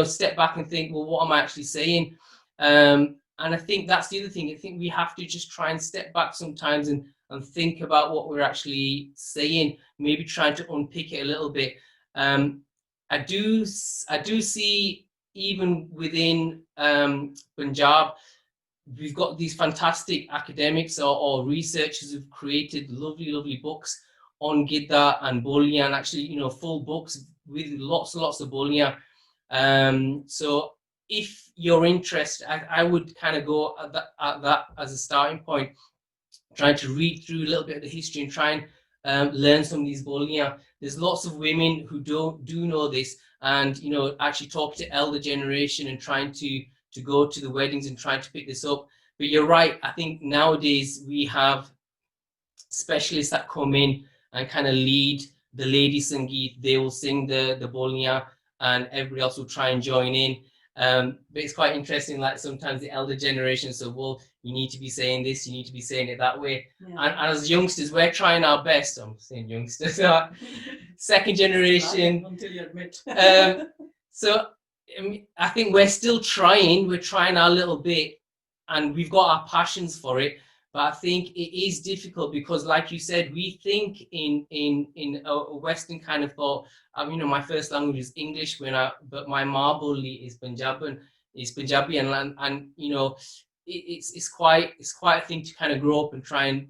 step back and think, well, what am I actually saying? And I think that's the other thing. I think we have to just try and step back sometimes and think about what we're actually saying, maybe trying to unpick it a little bit. I do see even within Punjab, we've got these fantastic academics or researchers who've created lovely books on gidha and boliyaan, actually, you know, full books with lots and lots of boliyaan. So if you're interested, I would kind of go at that as a starting point, trying to read through a little bit of the history and try and learn some of these boliyaan. There's lots of women who do know this, and you know, actually talk to elder generation and trying to go to the weddings and trying to pick this up. But you're right, I think nowadays we have specialists that come in and kind of lead the lady sangeet. They will sing the boliyaan, and everybody else will try and join in. But it's quite interesting, like sometimes the elder generation say, well, you need to be saying this, you need to be saying it that way. Yeah. And as youngsters, we're trying our best. I'm saying youngsters, second generation. Until you admit. So I think we're still trying. We're trying our little bit, and we've got our passions for it. But I think it is difficult because, like you said, we think in a Western kind of thought. You know, my first language is English, but my Boli is Punjabi, and you know, it's quite a thing to kind of grow up and try and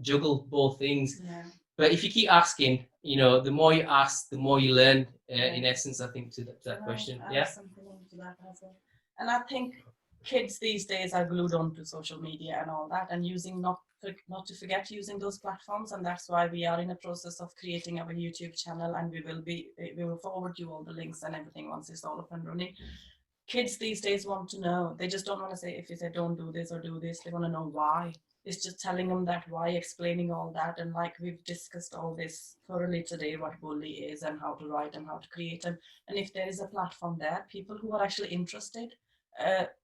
juggle both things. Yeah. But if you keep asking, you know, the more you ask, the more you learn. In essence, I think to that question. Yeah. Something into that as well. And I think kids these days are glued onto social media and all that, and using not to forget using those platforms. And that's why we are in a process of creating our YouTube channel, and we will forward you all the links and everything once it's all up and running. Kids these days want to know. They just don't want to say, if you say don't do this or do this, they want to know why. It's just telling them that why, explaining all that. And like we've discussed all this thoroughly today, what Boli is and how to write and how to create them. And if there is a platform there, people who are actually interested,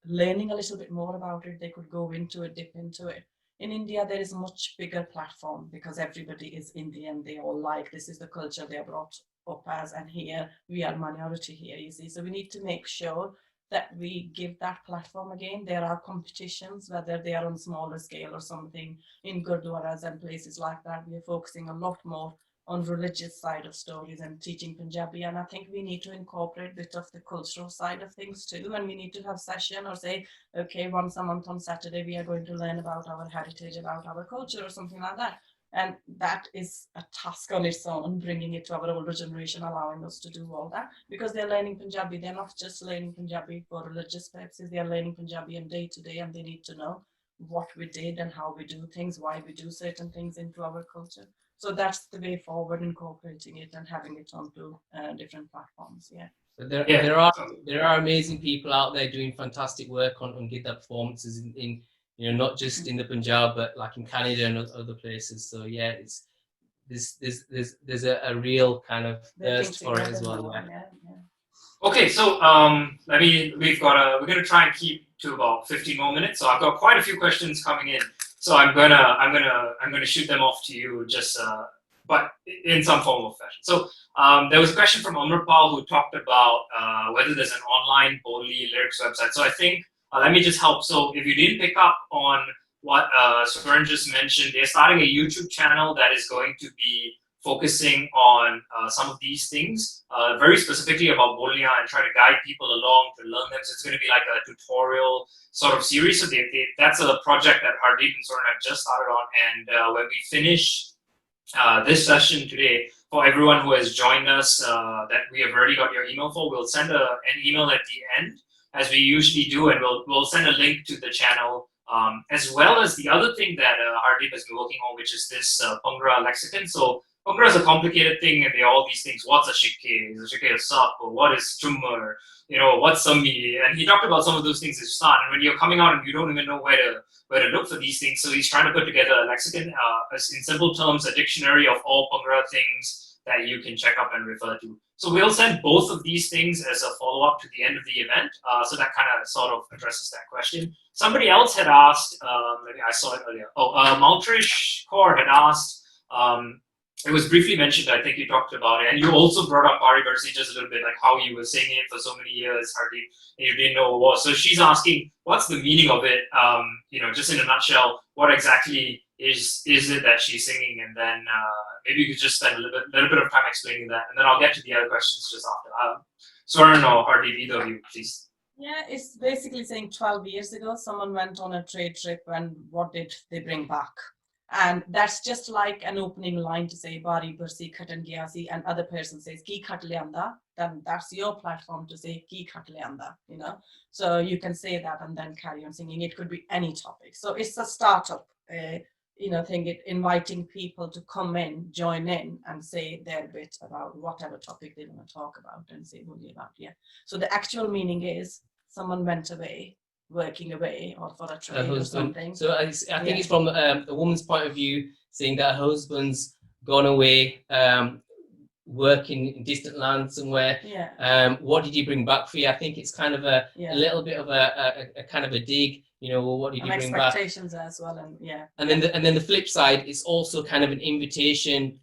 learning a little bit more about it, they could go into it, dip into it. In India, there is a much bigger platform because everybody is Indian. They all like, this is the culture they are brought up as, and here we are minority here, you see. So we need to make sure that we give that platform again. There are competitions, whether they are on smaller scale or something, in gurdwaras and places like that. We are focusing a lot more on religious side of stories and teaching Punjabi. And I think we need to incorporate a bit of the cultural side of things too. And we need to have session or say, okay, once a month on Saturday, we are going to learn about our heritage, about our culture or something like that. And that is a task on its own, bringing it to our older generation, allowing us to do all that, because they're learning Punjabi. They're not just learning Punjabi for religious purposes. They're learning Punjabi in day to day, and they need to know what we did and how we do things, why we do certain things into our culture. So that's the way forward, incorporating it and having it onto different platforms. Yeah. So there are amazing people out there doing fantastic work on gidha performances in you know, not just in the Punjab, but like in Canada and other places. So yeah, it's there's a real kind of thirst for it as well. Yeah. Okay, so we're gonna try and keep to about 15 more minutes. So I've got quite a few questions coming in. So I'm gonna shoot them off to you, just but in some form of fashion. So there was a question from Amrapal who talked about whether there's an online Boli lyrics website. So I think let me just help. So if you didn't pick up on what Swarn just mentioned, they're starting a YouTube channel that is going to be focusing on some of these things, very specifically about boliyaan, and try to guide people along to learn them. So it's going to be like a tutorial sort of series. So that's a project that Hardeep and Swarn have just started on. And when we finish this session today, for everyone who has joined us, that we have already got your email for, we'll send an email at the end, as we usually do, and we'll send a link to the channel, as well as the other thing that Hardeep has been working on, which is this Bhangra lexicon. So Bhangra is a complicated thing, and there are all these things. What's a shikke? Is a shikke a sup? Or what is chummer? You know, what's sammi? And he talked about some of those things at the start. And when you're coming out and you don't even know where to look for these things, so he's trying to put together a lexicon, in simple terms, a dictionary of all Bhangra things that you can check up and refer to. So we'll send both of these things as a follow-up to the end of the event. So that kind of sort of addresses that question. Somebody else had asked, maybe I saw it earlier. Maltrish Kaur had asked, it was briefly mentioned, I think you talked about it, and you also brought up Pari Barsi just a little bit, like how you were singing it for so many years, Hardeep, and you didn't know what it was. So she's asking, what's the meaning of it? You know, just in a nutshell, what exactly is it that she's singing? And then maybe you could just spend a little bit of time explaining that, and then I'll get to the other questions just after. Swarn or Hardeep, either of you, please. Yeah, it's basically saying 12 years ago, someone went on a trade trip and what did they bring back? And that's just like an opening line to say Bari Bursi Khatan Gyasi, and other person says Ki Khat Leanda, then that's your platform to say Ki Khat Leanda, you know. So you can say that and then carry on singing. It could be any topic. So it's a startup, thing, inviting people to come in, join in, and say their bit about whatever topic they want to talk about and say Boli about. Yeah. So the actual meaning is someone went away, working away, or for a trade or something. So I think it's from a woman's point of view, saying that her husband's gone away, working in distant land somewhere. Yeah. What did you bring back for you? I think it's kind of a little bit of a kind of a dig. You know, what did you bring back? Expectations as well, and yeah. And then the flip side, it's also kind of an invitation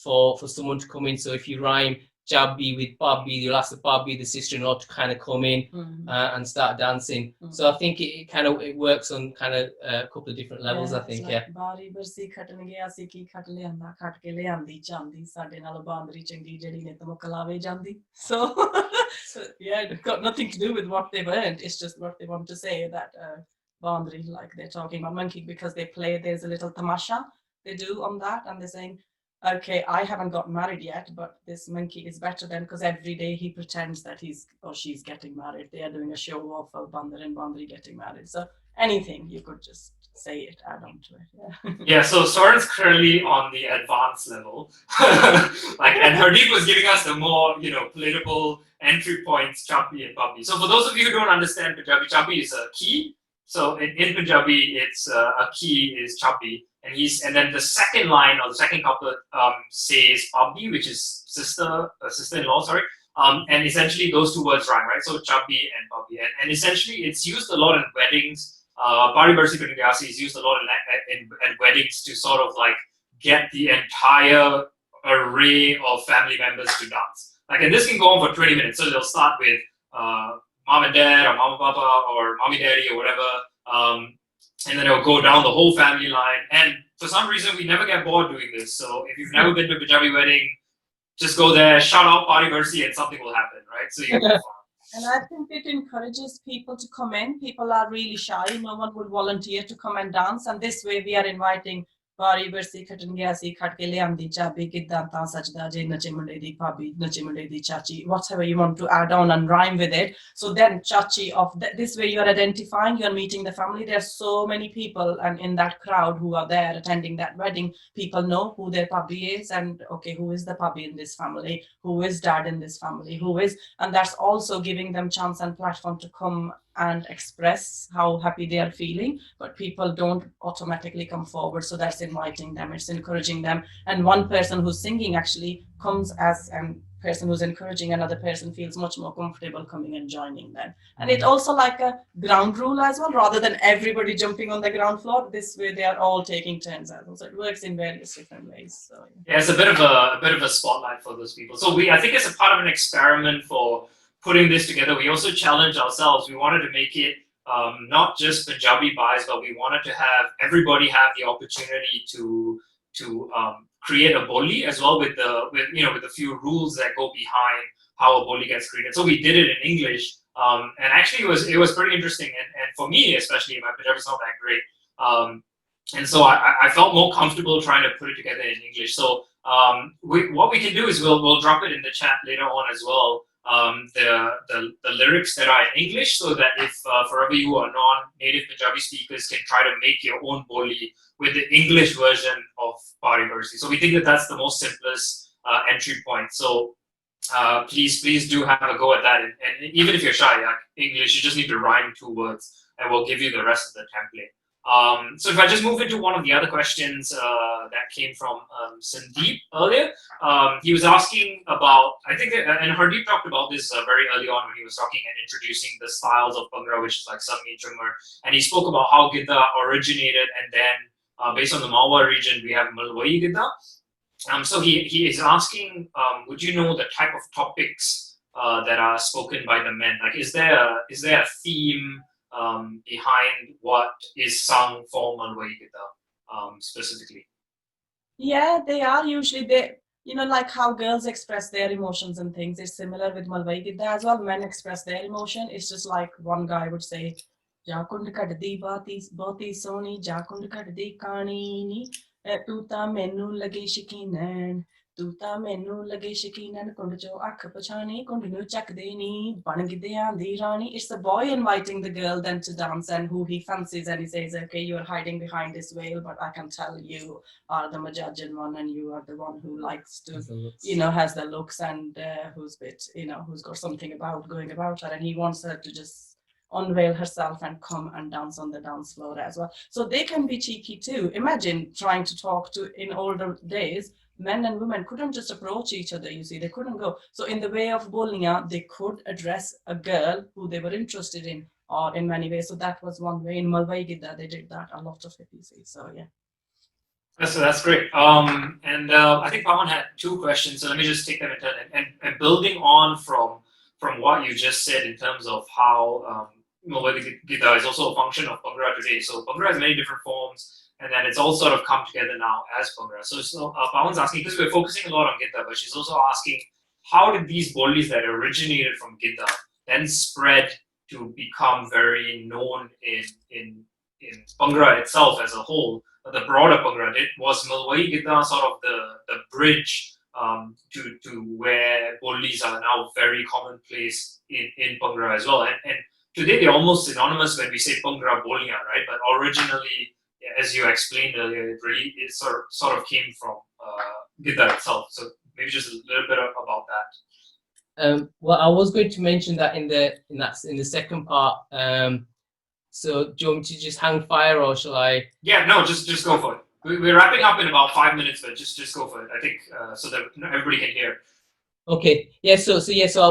for someone to come in. So if you rhyme Jabbi with Babbi, you'll ask the Babbi, the sister-in-law, to kind of come in and start dancing. So I think it works on kind of a couple of different levels. I think, Bari Bursi Khatan Gyasi Ki Khat Leanda Khat Ke Leandi Chandi Sade Nal Bandri Changi Jedi Ne Tamu Kalave Jandi. So yeah, it's got nothing to do with what they've earned. It's just what they want to say, that Bandri, like they're talking about monkey, because they play, there's a little tamasha they do on that, and they're saying, okay, I haven't got married yet, but this monkey is better than, because every day he pretends that he's or she's getting married. They are doing a show of Bandar and Bandri getting married. So anything, you could just say it, add on to it. Yeah, so Soren's currently on the advanced level. And Hardeep was giving us the more, political entry points, Chappi and Babbi. So for those of you who don't understand Punjabi, Chappi is a key. So in Punjabi, it's a key is Chappi. And then the second line or the second couplet says Babbi, which is sister-in-law, sorry. And essentially those two words rhyme, right? So Chappi and Babbi. And essentially it's used a lot in weddings. Bari Bursi Khatan Gyasi is used a lot at weddings to sort of like get the entire array of family members to dance. And this can go on for 20 minutes. So they'll start with mom and dad or mama papa or mommy daddy or whatever. And then it'll go down the whole family line. And for some reason, we never get bored doing this. So if you've never been to a Punjabi wedding, just go there, shout out Bari Bursi, and something will happen, right? So you have fun. And I think it encourages people to come in. People are really shy. No one would volunteer to come and dance. And this way we are inviting Bari Bursi Khatan Gyasi Khat Ke Leandi Jabbi Gidha Ta Sajda Je Nache Munde Di Bhabbi Nache Munde Di Chachi, whatever you want to add on and rhyme with it. So then Chachi this way you're identifying, you're meeting the family. There's so many people, and in that crowd who are there attending that wedding, people know who their Bhabbi is, and okay, who is the Bhabbi in this family, who is dad in this family, and that's also giving them chance and platform to come and express how happy they are feeling, but people don't automatically come forward. So that's inviting them, it's encouraging them. And one person who's singing actually comes as a person who's encouraging, another person feels much more comfortable coming and joining them. And it's also like a ground rule as well, rather than everybody jumping on the ground floor. This way they are all taking turns as well. So it works in various different ways. So yeah, it's a bit of a spotlight for those people. So I think it's a part of an experiment for putting this together. We also challenged ourselves. We wanted to make it not just Punjabi bias, but we wanted to have everybody have the opportunity to create a Boli as well, with the few rules that go behind how a Boli gets created. So we did it in English, and actually it was pretty interesting. And for me, especially, my Punjabi is not that great, and so I felt more comfortable trying to put it together in English. So what we can do is we'll drop it in the chat later on as well. The lyrics that are in English, so that if forever you are non-native Punjabi speakers can try to make your own Boli with the English version of Bari Bursi. So we think that that's the most simplest entry point. So please do have a go at that. And even if you're shy, English, you just need to rhyme 2 words, and we'll give you the rest of the template. So if I just move into one of the other questions that came from Sandeep earlier, he was asking about, I think, and Hardeep talked about this very early on when he was talking and introducing the styles of Bhangra, which is like Sammi, Chumar, and he spoke about how Gidha originated, and then based on the Malwa region, we have Malwai Gidha. So he is asking, would you know the type of topics that are spoken by the men? Like, is there a theme behind what is sung for Malwai Gidha? specifically? Yeah, they are usually they. Like how girls express their emotions and things. It's similar with Malwai Gidda as well. Men express their emotion. It's just like one guy would say, "Ja kund kaddi bahti soni, ja kund kaddi kaani ni, tu ta menu lagi shakinan, tu ta menu lagi shakinan, kund jo akh pachani, kund nu chakde ni, ban giddiyan di rani." It's the boy inviting the girl then to dance and who he fancies, and he says, "Okay, you're hiding behind this veil, but I can tell you are the Majajin one, and you are the one who likes to, has the looks and who's bit, who's got something about going about her, and he wants her to just unveil herself and come and dance on the dance floor as well." So they can be cheeky too. Imagine trying to talk to in older days. Men and women couldn't just approach each other, you see, they couldn't go. So in the way of boliyaan, they could address a girl who they were interested in, or in many ways. So that was one way. In Malwai Gidda, they did that a lot of it, you see. So yeah. So that's great. And I think Pawan had two questions, so let me just take them in turn. And building on from what you just said in terms of how Gidha is also a function of Bhangra today. So Bhangra has many different forms, and then it's all sort of come together now as Bhangra. So Pawan's asking, because we're focusing a lot on Gidha, but she's also asking, how did these bolis that originated from Gidha then spread to become very known in Bhangra itself as a whole? The broader Bhangra, was Malwai Gidha sort of the bridge to where bolis are now very commonplace in Bhangra as well. And today they're almost synonymous when we say Bhangra boliyaan, right? But originally, as you explained earlier, it sort of came from Gidha itself. So maybe just a little bit about that. Well, I was going to mention that in the second part. So do you want me to just hang fire, or shall I? Yeah, no, just go for it. We're wrapping up in about 5 minutes, but just go for it. I think so that everybody can hear. Okay. Yeah. So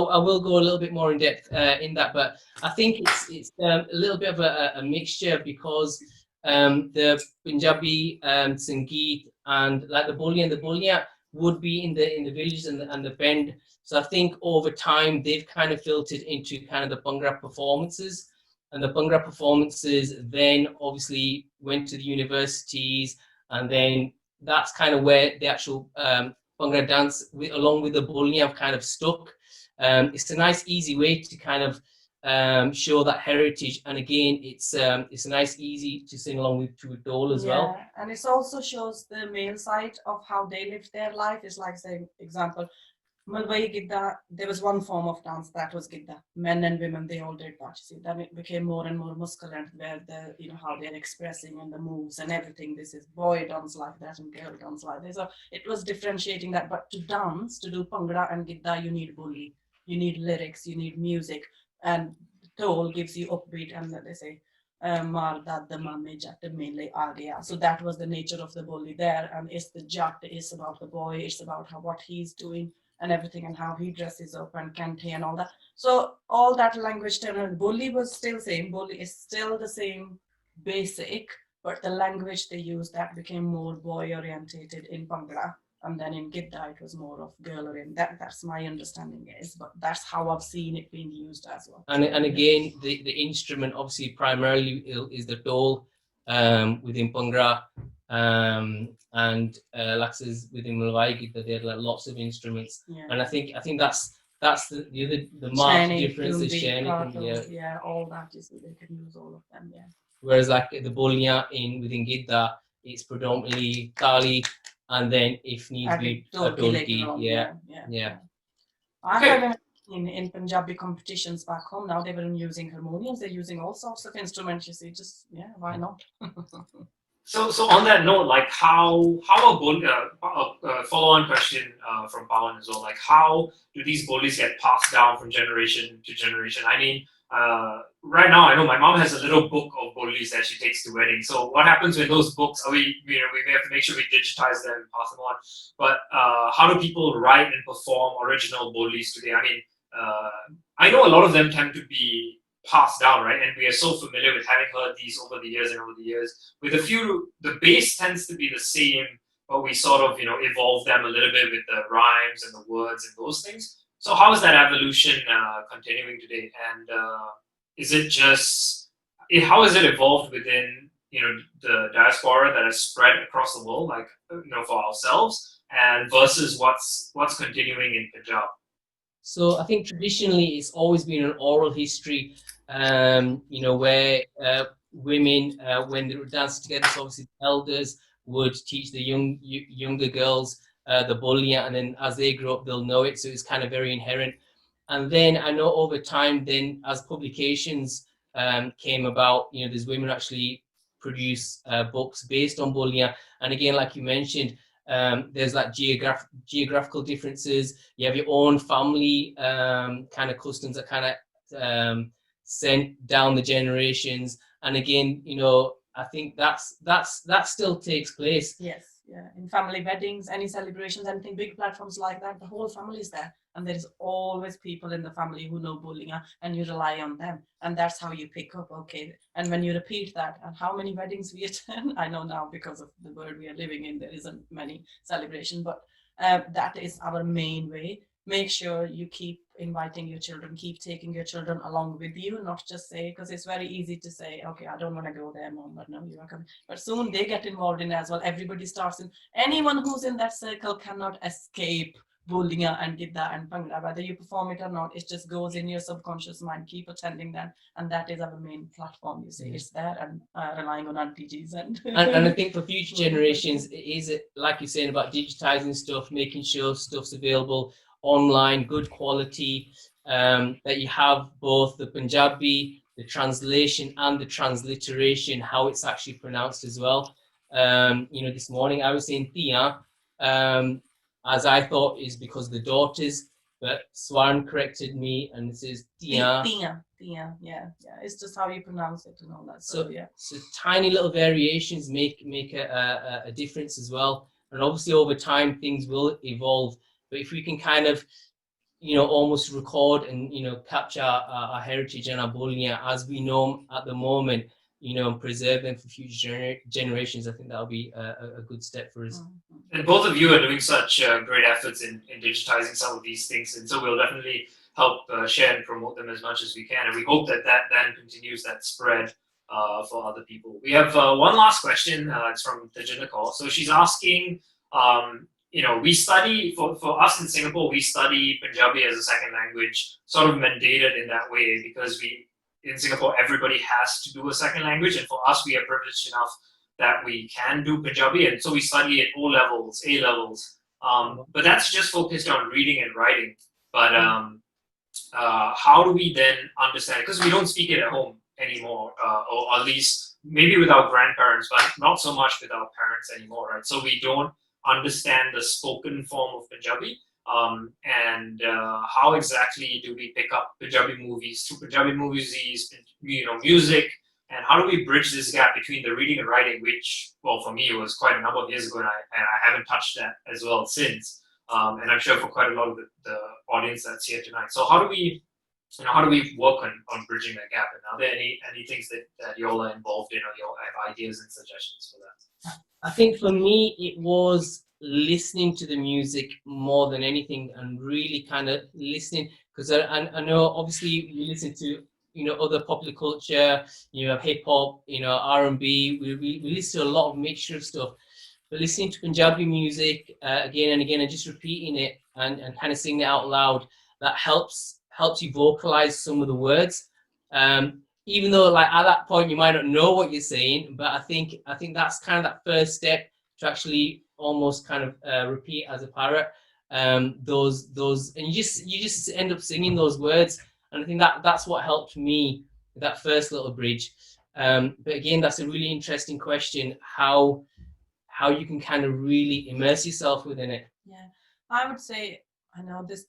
I will go a little bit more in depth in that, but I think it's a little bit of a mixture, because the Punjabi Sangeet and like the Boli and the boliyaan would be in the villages and the bend. So I think over time they've kind of filtered into kind of the Bhangra performances. And the Bhangra performances then obviously went to the universities, and then that's kind of where the actual Bhangra dance, along with the boliyaan, have kind of stuck. It's a nice, easy way to kind of show that heritage, and again, it's a nice, easy to sing along with to a dole as well. And it also shows the male side of how they lived their life. It's like, say, example, Malwai Gidda, there was one form of dance that was Gidda. Men and women, they all did that. You see, then it became more and more muscular, where how they're expressing and the moves and everything. This is boy dance like that and girl dance like this. So it was differentiating that. But to dance, to do Bhangra and Gidda, you need Boli, you need lyrics, you need music, and Tol gives you upbeat, and they say, so that was the nature of the Boli there, and it's the Jat is about the boy, it's about what he's doing and everything, and how he dresses up and kante and all that. So all that language term, Boli was still same. Boli is still the same basic, but the language they used, that became more boy orientated in Bhangra, and then in Gidda it was more of girl oriented. That's my understanding is, but that's how I've seen it being used as well. And again, the instrument obviously primarily is the dole within Bhangra, and like I says, within Malwai Gidda, they had like lots of instruments, and I think that's the marked difference. The shani, yeah, all that is, they can use all of them, yeah. Whereas like the boliyaan within Gidda, it's predominantly tali, and then if needs be a dolki, yeah. I haven't in Punjabi competitions back home now. They were using harmoniums. They're using all sorts of instruments. You see, just why not? So on that note, like how a follow-on question from Pawan as well. Like, how do these bolis get passed down from generation to generation? I mean, right now I know my mom has a little book of bolis that she takes to weddings. So what happens when those books? We may have to make sure we digitize them and pass them on. But how do people write and perform original bolis today? I mean, I know a lot of them tend to be passed down, right? And we are so familiar with having heard these over the years. With a few, the base tends to be the same, but we sort of, evolve them a little bit with the rhymes and the words and those things. So how is that evolution continuing today? And is it just, how has it evolved within, the diaspora that has spread across the world, like for ourselves, and versus what's continuing in Punjab? So I think traditionally it's always been an oral history, where women, when they were dancing together, so obviously the elders would teach the younger girls the boliyaan, and then as they grow up, they'll know it. So it's kind of very inherent. And then I know over time, then as publications came about, there's women actually produce books based on boliyaan. And again, like you mentioned, there's like geographical differences. You have your own family kind of customs that kind of sent down the generations. And again, I think that still takes place. Yes, yeah. In family weddings, any celebrations, anything, big platforms like that, the whole family is there. And there's always people in the family who know boliyaan, and you rely on them. And that's how you pick up, okay. And when you repeat that, and how many weddings we attend, I know now because of the world we are living in, there isn't many celebration, but that is our main way. Make sure you keep inviting your children, keep taking your children along with you, not just say, because it's very easy to say, okay, I don't want to go there, mom, but no, you are coming. But soon they get involved in as well. Everybody starts in, anyone who's in that circle cannot escape boliyaan and gidha and bhangra, whether you perform it or not. It just goes in your subconscious mind. Keep attending that, and that is our main platform. You see, it's there, and relying on RTGs and I think for future generations, it is like you're saying about digitizing stuff, making sure stuff's available online, good quality, that you have both the Punjabi, the translation, and the transliteration, how it's actually pronounced as well. This morning I was saying Tia, as I thought is because the daughters, but Swan corrected me and it says Tia. Tia, yeah. It's just how you pronounce it and all that. So yeah. So tiny little variations make a difference as well. And obviously over time things will evolve. But if we can kind of, almost record and, capture our heritage and our boliyaan as we know at the moment, and preserve them for future generations, I think that'll be a good step for us. And both of you are doing such great efforts in digitizing some of these things. And so we'll definitely help share and promote them as much as we can. And we hope that then continues that spread for other people. We have one last question. It's from Tejana Kaur. So she's asking, we study, for us in Singapore, we study Punjabi as a second language, sort of mandated in that way, because in Singapore, everybody has to do a second language. And for us, we are privileged enough that we can do Punjabi. And so we study at O levels, A levels. But that's just focused on reading and writing. But how do we then understand it? Because we don't speak it at home anymore, or at least maybe with our grandparents, but not so much with our parents anymore, right? So we don't understand the spoken form of Punjabi. And how exactly do we pick up Punjabi movies through Punjabi movies, music, and how do we bridge this gap between the reading and writing, which, well, for me, it was quite a number of years ago, and I haven't touched that as well since. And I'm sure for quite a lot of the audience that's here tonight. So how do we work on bridging that gap? And are there any things that you all are involved in, or you all have ideas and suggestions for that? I think for me, it was listening to the music more than anything, and really kind of listening, because I know obviously we listen to other popular culture, hip hop, R&B. We listen to a lot of mixture of stuff, but listening to Punjabi music again and again and just repeating it and kind of singing it out loud, that helps you vocalize some of the words. Even though like at that point you might not know what you're saying, but I think that's kind of that first step to actually almost kind of repeat as a parrot. Those and you just end up singing those words, and I think that's what helped me with that first little bridge. But again, that's a really interesting question, how you can kind of really immerse yourself within it. Yeah, I would say, I know this,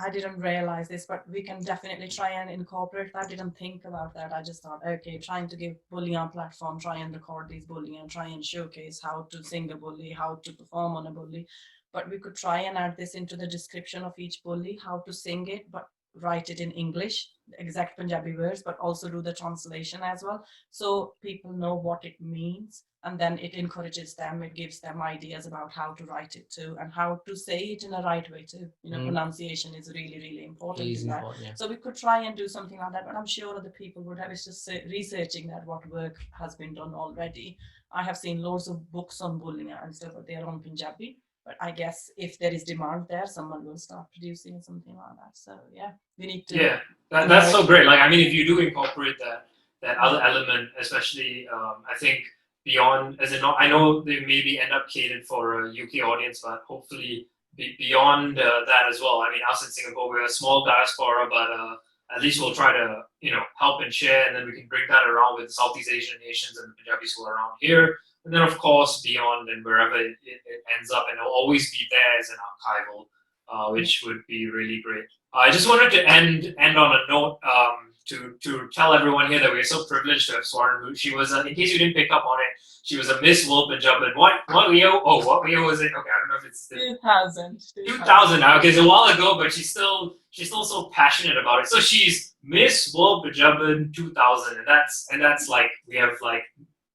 I didn't realize this, but we can definitely try and incorporate that. I didn't think about that. I just thought, okay, trying to give boliyaan platform, try and record these boliyaan, try and showcase how to sing a boli, how to perform on a boli. But we could try and add this into the description of each boli, how to sing it, but write it in English, the exact Punjabi words, but also do the translation as well, so people know what it means, and then it encourages them, it gives them ideas about how to write it too, and how to say it in a right way too. Pronunciation is really, really important in that. Yeah. So we could try and do something like that, but I'm sure other people would have. It's just researching that what work has been done already. I have seen loads of books on bullying and stuff, but they are on Punjabi. But I guess if there is demand there, someone will start producing something like that. So yeah, we need to. Yeah, that's so great. Like, I mean, if you do incorporate that other element, especially, I think beyond, as in, I know they maybe end up catered for a UK audience, but hopefully beyond that as well. I mean, us in Singapore, we're a small diaspora, but at least we'll try to, help and share, and then we can bring that around with Southeast Asian nations and the Punjabis who are around here. And then, of course, beyond and wherever it ends up, and it'll always be there as an archival, which would be really great. I just wanted to end on a note to tell everyone here that we're so privileged to have Swarn. She was, in case you didn't pick up on it, she was a Miss World Punjab. What year? Oh, what year was it? Okay, I don't know if it's 2000. 2000 now. Okay, it's a while ago, but she's still so passionate about it. So she's Miss World Punjab 2000, and that's like, we have like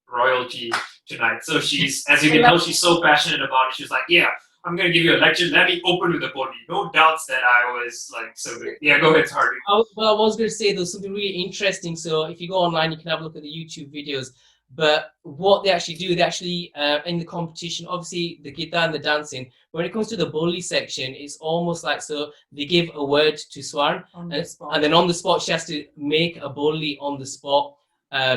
royalty tonight. So she's, as you can tell, she's so passionate about it. She's like, yeah, I'm going to give you a lecture. Let me open with the Boli. No doubts that I was like so good. Yeah, go ahead, Hardeep. Well, I was going to say there's something really interesting. So if you go online, you can have a look at the YouTube videos. But what they actually do, they actually, in the competition, obviously the gidha and the dancing, when it comes to the Boli section, it's almost like, so they give a word to Swarn, and then on the spot, she has to make a Boli on the spot.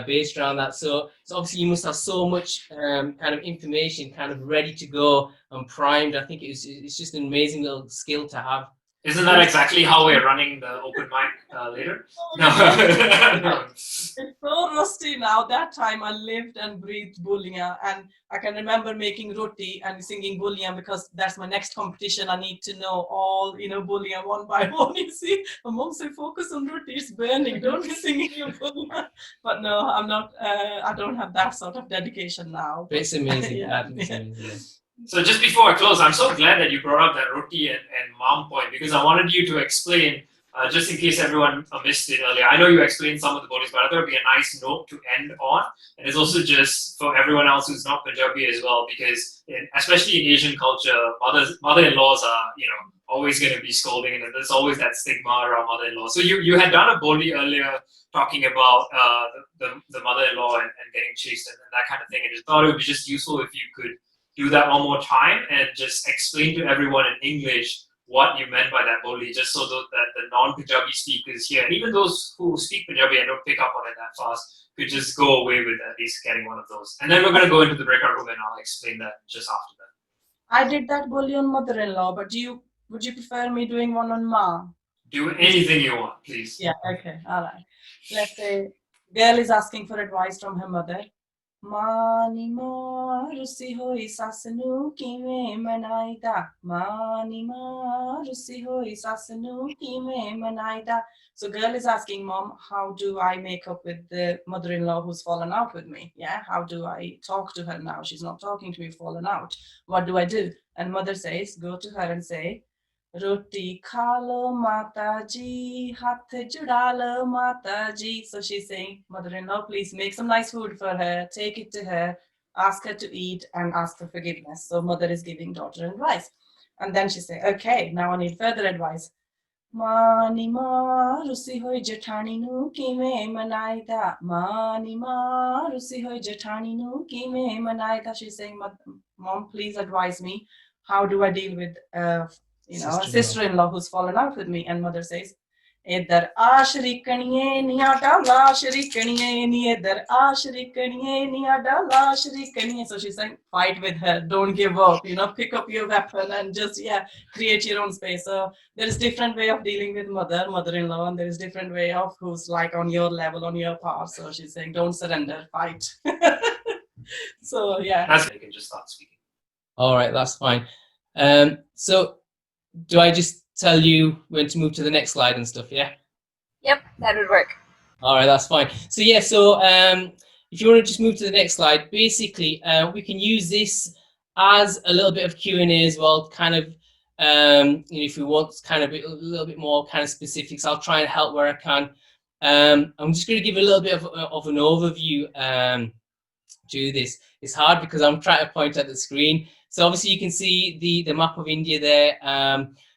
Based around that, so obviously you must have so much kind of information kind of ready to go and primed. I think it's just an amazing little skill to have. Isn't that exactly how we're running the open mic later? No. It's so rusty now. That time I lived and breathed boliyaan, and I can remember making roti and singing boliyaan because that's my next competition. I need to know all, boliyaan one by one. You see, mom say focus on roti, it's burning. Don't be singing your boliyaan. But no, I'm not. I don't have that sort of dedication now. But it's amazing. Yeah. It's amazing. So just before I close, I'm so glad that you brought up that roti and mom point, because I wanted you to explain, just in case everyone missed it earlier. I know you explained some of the bolis, but I thought it would be a nice note to end on. And it's also just for everyone else who's not Punjabi as well, because especially in Asian culture, mother-in-laws are, always going to be scolding, and there's always that stigma around mother-in-law. So you had done a boli earlier talking about the mother-in-law and getting chased and that kind of thing. And I thought it would be just useful if you could do that one more time and just explain to everyone in English what you meant by that Boli, just so that the non-Punjabi speakers here, and even those who speak Punjabi and don't pick up on it that fast, could just go away with at least getting one of those. And then we're going to go into the breakout room and I'll explain that just after that. I did that Boli on mother-in-law, but would you prefer me doing one on ma? Do anything you want, please. Yeah, okay, all right. Let's say girl is asking for advice from her mother. Mani ma rusi hoi sasnu kive manaida. Mani ma rusi hoi sasnu kive manaida. So girl is asking mom, how do I make up with the mother-in-law who's fallen out with me? Yeah, how do I talk to her now? She's not talking to me, fallen out. What do I do? And mother says, go to her and say, Roti khalo mataji, hath judalo mataji. So she's saying, mother-in-law, please make some nice food for her, take it to her, ask her to eat and ask for forgiveness. So mother is giving daughter advice. And then she say, okay, now I need further advice. Mani ma rusi hoi jetani nu kime manaida. Mani ma rusi hoi jetani nu kime manaida. She's saying, mom, please advise me. How do I deal with a sister-in-law who's fallen out with me? And mother says, Edhar ashrikaniye niya dala shrikaniye ni edhar ashrikaniye niya dala shrikaniye. So she's saying, fight with her, don't give up, pick up your weapon and just create your own space. So there is different way of dealing with mother-in-law, and there is different way of who's like on your level, on your path. So she's saying, don't surrender, fight. So yeah. That's you can just start speaking. All right, that's fine. So do I just tell you when to move to the next slide and stuff, yeah? Yep, that would work. All right, that's fine. So yeah, so if you want to just move to the next slide, basically we can use this as a little bit of Q&A as well, kind of if we want kind of a little bit more kind of specifics, I'll try and help where I can. I'm just going to give a little bit of an overview to this. It's hard because I'm trying to point at the screen. So obviously you can see the map of India there.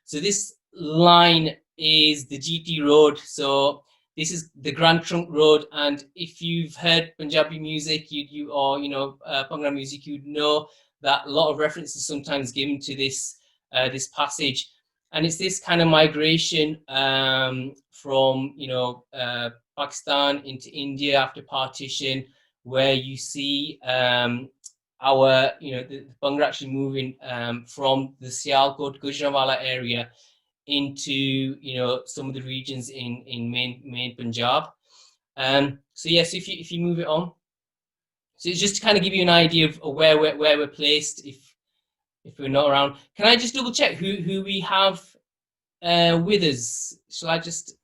So this line is the GT road. So this is the Grand Trunk Road, and if you've heard Punjabi music, or Bhangra music, you'd know that a lot of references sometimes given to this this passage, and it's this kind of migration from Pakistan into India after partition, where you see our the Bhangra actually moving from the Sialkot Gujranwala area into some of the regions in main Punjab. So yes, if you move it on, so it's just to kind of give you an idea of where we're placed if we're not around. Can I just double check who we have with us? Shall I just?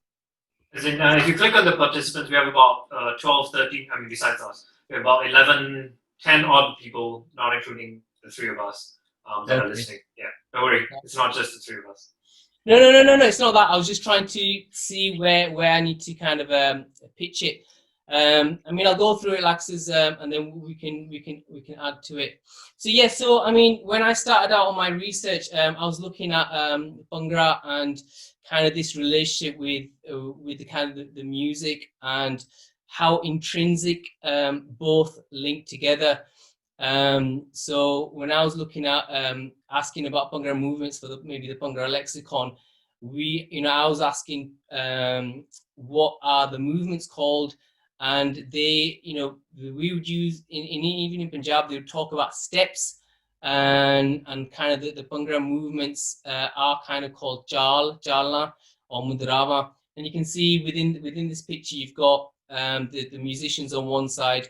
As in, if you click on the participants, we have about 12, 13. I mean, besides us, we have about 11, 10 odd people, not including the three of us that are listening. Yeah, don't worry, it's not just the three of us. No, it's not that. I was just trying to see where I need to kind of pitch it. I mean, I'll go through it, Laxes, and then we can add to it. So yeah, so I mean, when I started out on my research, I was looking at Bhangra and kind of this relationship with the kind of the music and how intrinsic both link together. So when I was looking at asking about Bhangra movements for maybe the Bhangra lexicon, I was asking what are the movements called, and they, we would use even in Punjab, they would talk about steps, and kind of the Bhangra movements are kind of called jalna or mudrava, and you can see within this picture you've got the musicians on one side.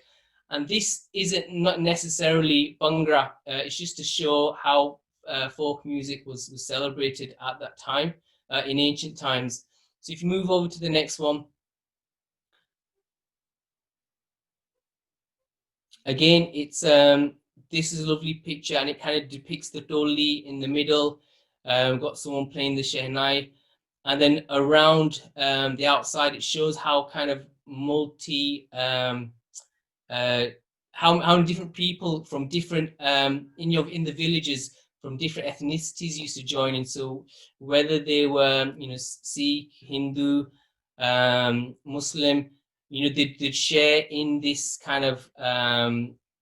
And this isn't not necessarily Bhangra. It's just to show how folk music was celebrated at that time in ancient times. So if you move over to the next one, again, it's this is a lovely picture, and it kind of depicts the Doli in the middle. We've got someone playing the shehnai, and then around the outside, it shows how kind of multi. How many different people from different in the villages from different ethnicities used to join in. So whether they were Sikh, Hindu, Muslim, they'd share in this kind of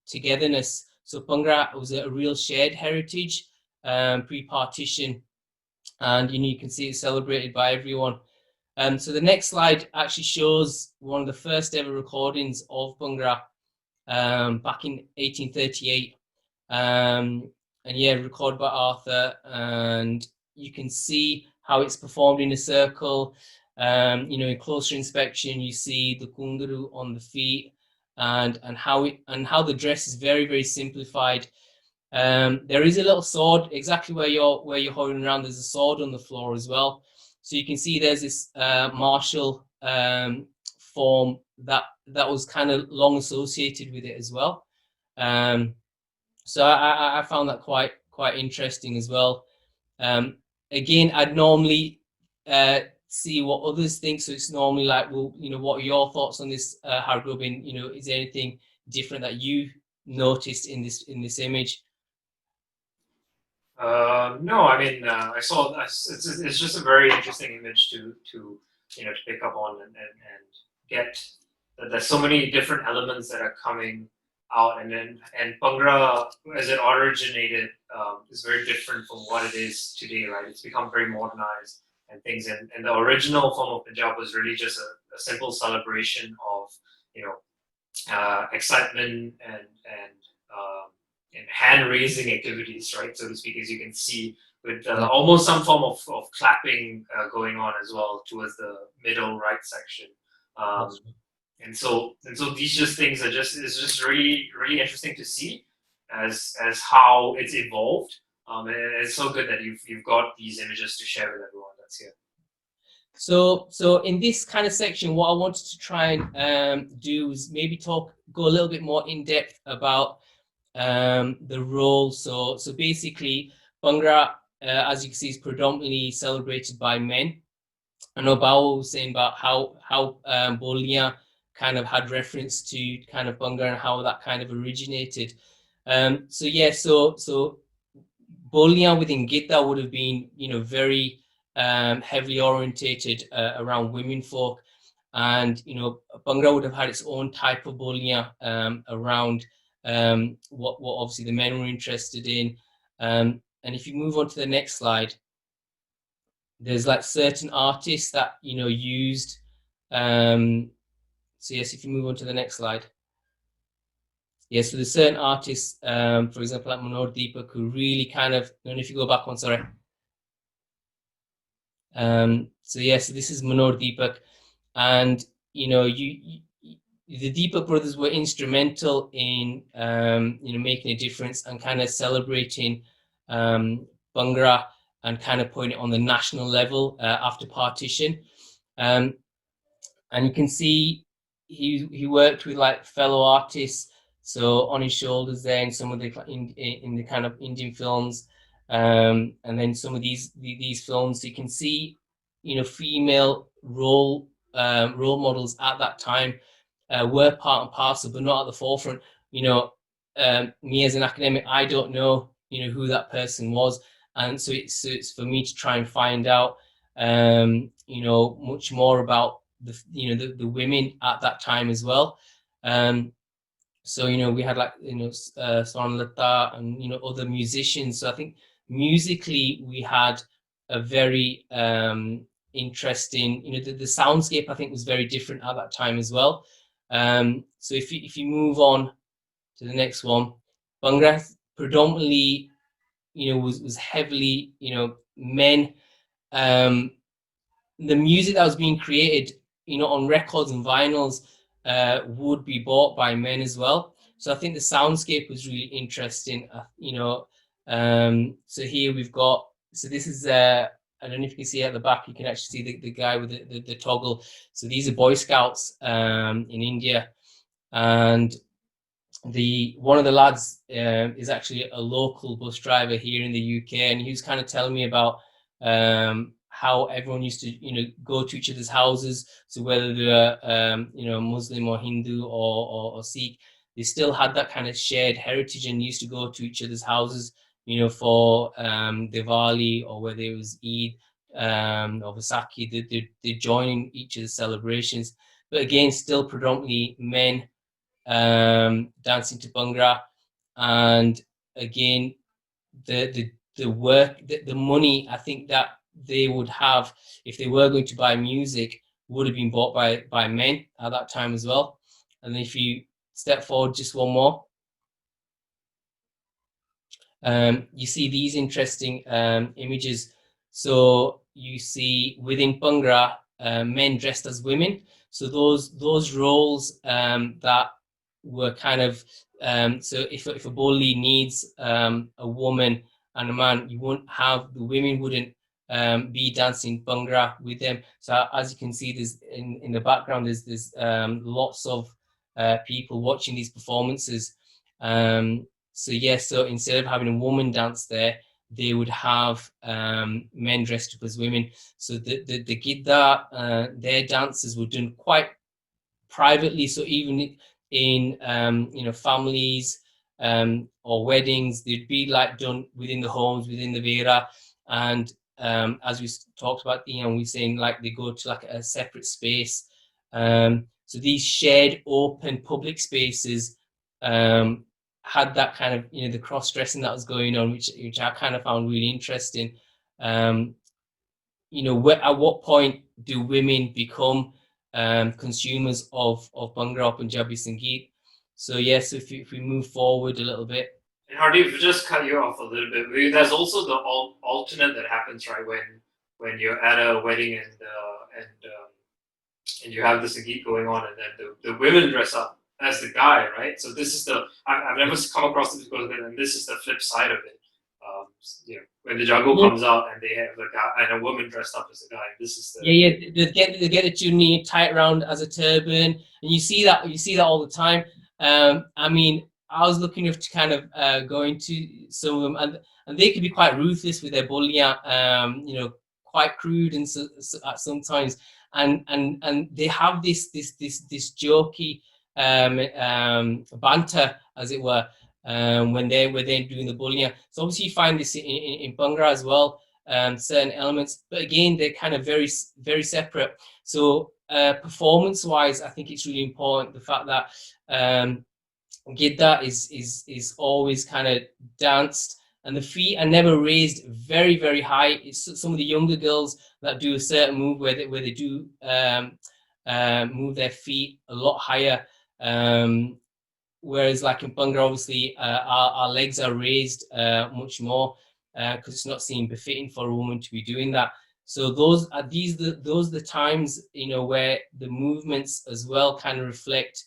togetherness. So Bhangra was a real shared heritage pre-partition, and you can see it celebrated by everyone. So the next slide actually shows one of the first ever recordings of Bhangra back in 1838, and yeah, recorded by Arthur, and you can see how it's performed in a circle. In closer inspection, you see the kunguru on the feet, and how the dress is very, very simplified. There is a little sword exactly where you're hovering around. There's a sword on the floor as well, so you can see there's this martial form that was kind of long associated with it as well. So I found that quite interesting as well. Again, I'd normally see what others think. So it's normally like, well, what are your thoughts on this, Hargobin? Is there anything different that you noticed in this image? No, I mean, I saw it's just a very interesting image to pick up on and get that there's so many different elements that are coming out, and Bhangra, as it originated, is very different from what it is today, right? It's become very modernized and things, and the original form of Punjab was really just a simple celebration of excitement and hand-raising activities, right, so to speak, as you can see, with almost some form of clapping going on as well towards the middle right section. And so these just things are it's just really, really interesting to see as how it's evolved. And it's so good that you've got these images to share with everyone that's here. So in this kind of section, what I wanted to try and do is maybe go a little bit more in depth about the role. So basically, Bhangra as you can see, is predominantly celebrated by men. I know Bao was saying about how boliyaan kind of had reference to kind of Bhangra and how that kind of originated. So yeah, so boliyaan within gidha would have been, you know, very heavily orientated around women folk, and you know, Bhangra would have had its own type of boliyaan around what obviously the men were interested in. And if you move on to the next slide, there's like certain artists that, you know, used. So yes, if you move on to the next slide. Yeah, so there's certain artists, for example, like Manoj Deepak, who really kind of, I don't know if you go back one, sorry. So yeah, so this is Manoj Deepak, and you know, the Deepak brothers were instrumental in you know, making a difference and kind of celebrating Bhangra and kind of putting it on the national level after partition. And you can see he worked with like fellow artists, so On His Shoulders there in some of the in the kind of Indian films, and then some of these films, so you can see, you know, female role models at that time were part and parcel, but not at the forefront. You know, me as an academic, I don't know, you know, who that person was, and so it's for me to try and find out, you know, much more about the, you know, the women at that time as well. So you know, we had like, you know, Swarnlata and, you know, other musicians. So I think musically we had a very interesting, you know, the soundscape I think was very different at that time as well. So if you move on to the next one, Bhangra predominantly, you know, was heavily, you know, men. The music that was being created, you know, on records and vinyls would be bought by men as well. So I think the soundscape was really interesting, you know. So here we've got, so this is, I don't know if you can see at the back, you can actually see the guy with the toggle. So these are Boy Scouts in India, and one of the lads is actually a local bus driver here in the UK, and he was kind of telling me about how everyone used to, you know, go to each other's houses. So whether they're you know, Muslim or Hindu or Sikh, they still had that kind of shared heritage and used to go to each other's houses, you know, for Diwali, or whether it was Eid or Vaisakhi, they join in each other's celebrations. But again, still predominantly men dancing to Bhangra, and again, the work, the money I think that they would have if they were going to buy music would have been bought by men at that time as well. And then if you step forward just one more, you see these interesting images. So you see within Bhangra, men dressed as women. So those roles that were kind of, so if a Boli needs a woman and a man, you won't have, the women wouldn't be dancing Bhangra with them. So as you can see, there's in the background, there's lots of people watching these performances. So yes, so instead of having a woman dance there, they would have men dressed up as women. So the gidha, their dances were done quite privately. So even in you know, families or weddings, they'd be like done within the homes, within the vera. And as we talked about, you know, we're saying like they go to like a separate space. So these shared open public spaces had that kind of, you know, the cross dressing that was going on, which I kind of found really interesting. You know, at what point do women become consumers of Bhangra or Punjabi Sangeet? So yes, if we move forward a little bit. And Hardeep, just cut you off a little bit. There's also the alternate that happens, right? When you're at a wedding and you have the Sangeet going on, and then the women dress up as the guy, right? So this is I've never come across this before, and this is the flip side of it. You know, when the jago comes out and they have a guy and a woman dressed up as a guy. This is the they get the chunni tied around as a turban, and you see that all the time. I mean, I was looking to kind of go into some of them, and they could be quite ruthless with their boliyaan, you know, quite crude and at sometimes, and they have this jokey banter, as it were, when they're doing the boliyaan. So obviously you find this in Bhangra as well, certain elements, but again they're kind of very separate. So performance wise, I think it's really important the fact that gidha is always kind of danced, and the feet are never raised very high. It's some of the younger girls that do a certain move where they do move their feet a lot higher. Whereas like in Bhangra, obviously our legs are raised much more because it's not seen befitting for a woman to be doing that. So those are the times, you know, where the movements as well kind of reflect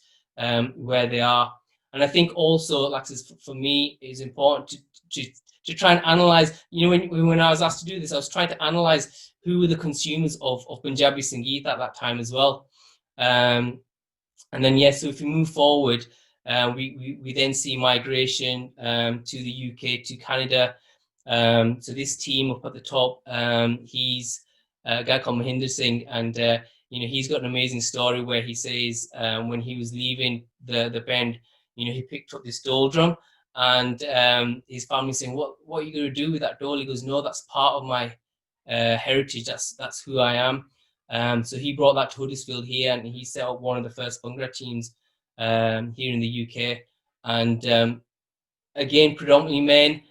where they are. And I think also, like for me, it's important to try and analyze. You know, when I was asked to do this, I was trying to analyze who were the consumers of Punjabi Sangeet at that time as well. And then yes, so if we move forward, we then see migration to the UK, to Canada. So this team up at the top, he's a guy called Mahinder Singh, and you know, he's got an amazing story where he says when he was leaving the band, you know, he picked up this dole drum, and his family saying, "What are you going to do with that dole?" He goes, "No, that's part of my heritage. That's who I am." So he brought that to Huddersfield here, and he set up one of the first Bhangra teams here in the UK, and again predominantly men,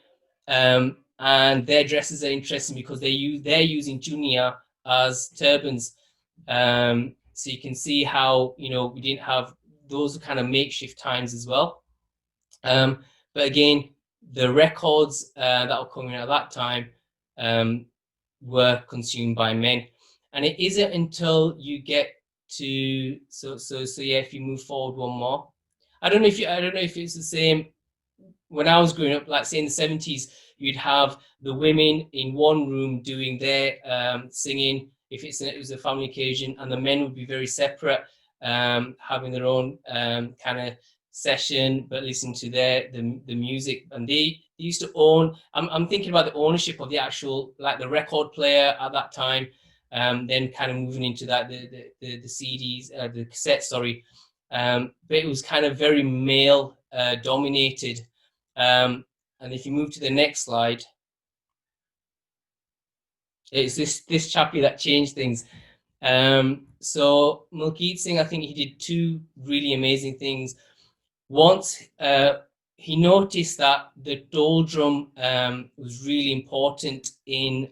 and their dresses are interesting because they're using junia as turbans. So you can see how, you know, we didn't have those kind of makeshift times as well. But again, the records that were coming out at that time were consumed by men, and it isn't until you get to so yeah, if you move forward one more, I don't know if it's the same. When I was growing up, like say in the 70s, you'd have the women in one room doing their singing if it was a family occasion, and the men would be very separate, having their own kind of session, but listening to the music. And they used to own. I'm thinking about the ownership of the actual, like the record player at that time. Then kind of moving into that the CDs, the cassettes, sorry. But it was kind of very male dominated. And if you move to the next slide, it's this chappie that changed things. So Malkeet Singh, I think he did two really amazing things. Once he noticed that the dole drum was really important in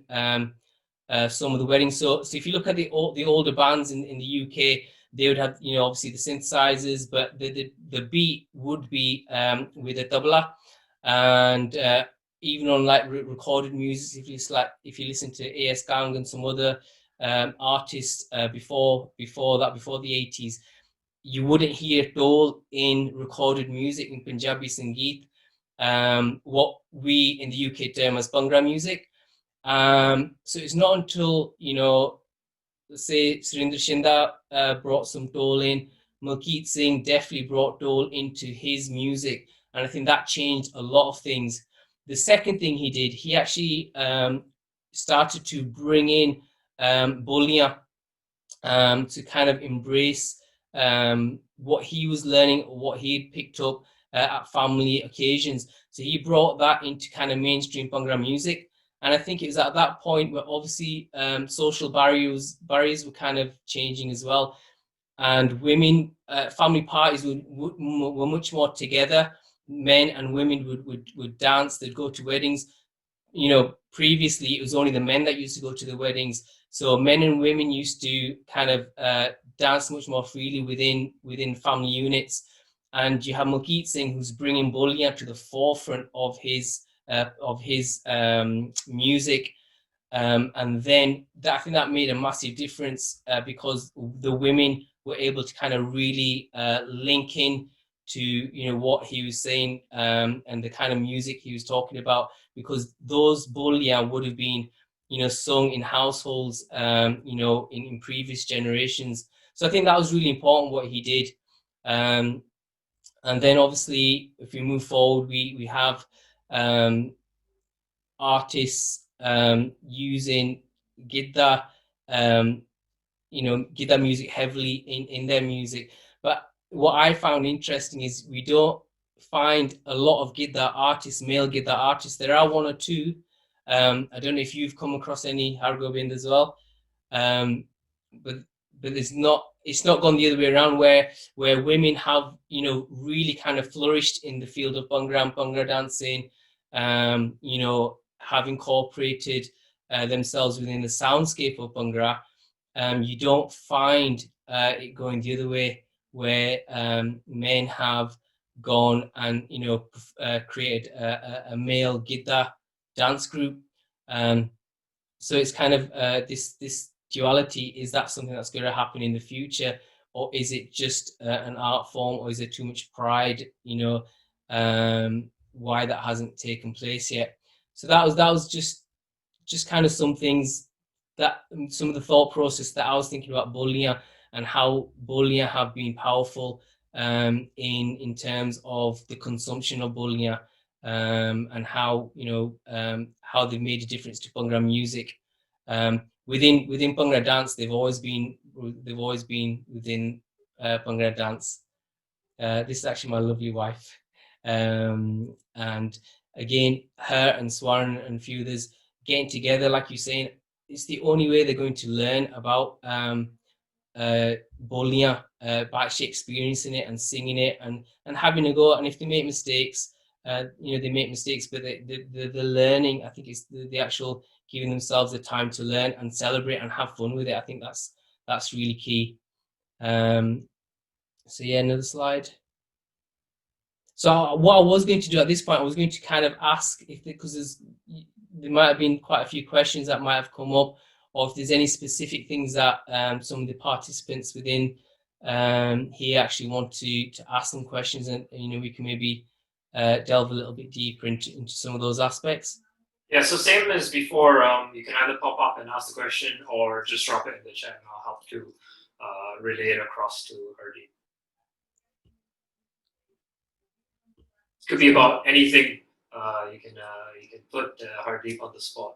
some of the weddings. So if you look at the older bands in the UK, they would have, you know, obviously the synthesizers, but the beat would be with a tabla. And even on like recorded music, if you listen to A.S. Gang and some other artists before the 80s, you wouldn't hear dole in recorded music in Punjabi Sangeet, what we in the UK term as Bhangra music. So it's not until, you know, say Surinder Shinda brought some dole in, Malkeet Singh definitely brought dole into his music, and I think that changed a lot of things. The second thing he did, he actually started to bring in boliyaan to kind of embrace what he was learning, what he had picked up at family occasions. So he brought that into kind of mainstream Bhangra music. And I think it was at that point where obviously social barriers were kind of changing as well. And women, family parties were much more together. Men and women would dance, they'd go to weddings. You know, previously it was only the men that used to go to the weddings. So men and women used to kind of dance much more freely within family units. And you have Malkeet Singh, who's bringing boliyaan to the forefront of his music. And then I think that made a massive difference because the women were able to kind of really link in to, you know, what he was saying and the kind of music he was talking about, because those boliyaan would have been, you know, sung in households, you know, in previous generations. So I think that was really important what he did. And then obviously, if we move forward, we have artists using gidha, gidha music heavily in their music. But what I found interesting is we don't find a lot of gidha artists, male gidha artists. There are one or two. I don't know if you've come across any, Hargobind, as well. But it's not gone the other way around, where women have really kind of flourished in the field of Bhangra and Bhangra dancing, have incorporated themselves within the soundscape of Bhangra. You don't find it going the other way, where men have gone and created a male gidha dance group. So it's kind of this duality. Is that something that's going to happen in the future, or is it just an art form, or is there too much pride? Why that hasn't taken place yet? So that was just kind of some things, that some of the thought process that I was thinking about boliyaan, and how boliyaan have been powerful in terms of the consumption of boliyaan, and how how they've made a difference to Bhangra music. Within Bhangra dance, they've always been within Bhangra dance. This is actually my lovely wife, and again, her and Swarn and a few others getting together, like you're saying, it's the only way they're going to learn about boliyaan, by actually experiencing it and singing it and having a go. And if they make mistakes, they make mistakes, but the learning, I think it's the actual giving themselves the time to learn and celebrate and have fun with it. I think that's really key. So yeah, another slide. So what I was going to do at this point, I was going to kind of ask, because there might have been quite a few questions that might have come up, or if there's any specific things that some of the participants within here actually want to ask some questions, and we can maybe delve a little bit deeper into some of those aspects. Yeah, so same as before, you can either pop up and ask the question, or just drop it in the chat and I'll help to relay it across to Hardeep. It could be about anything. You can put Hardeep on the spot.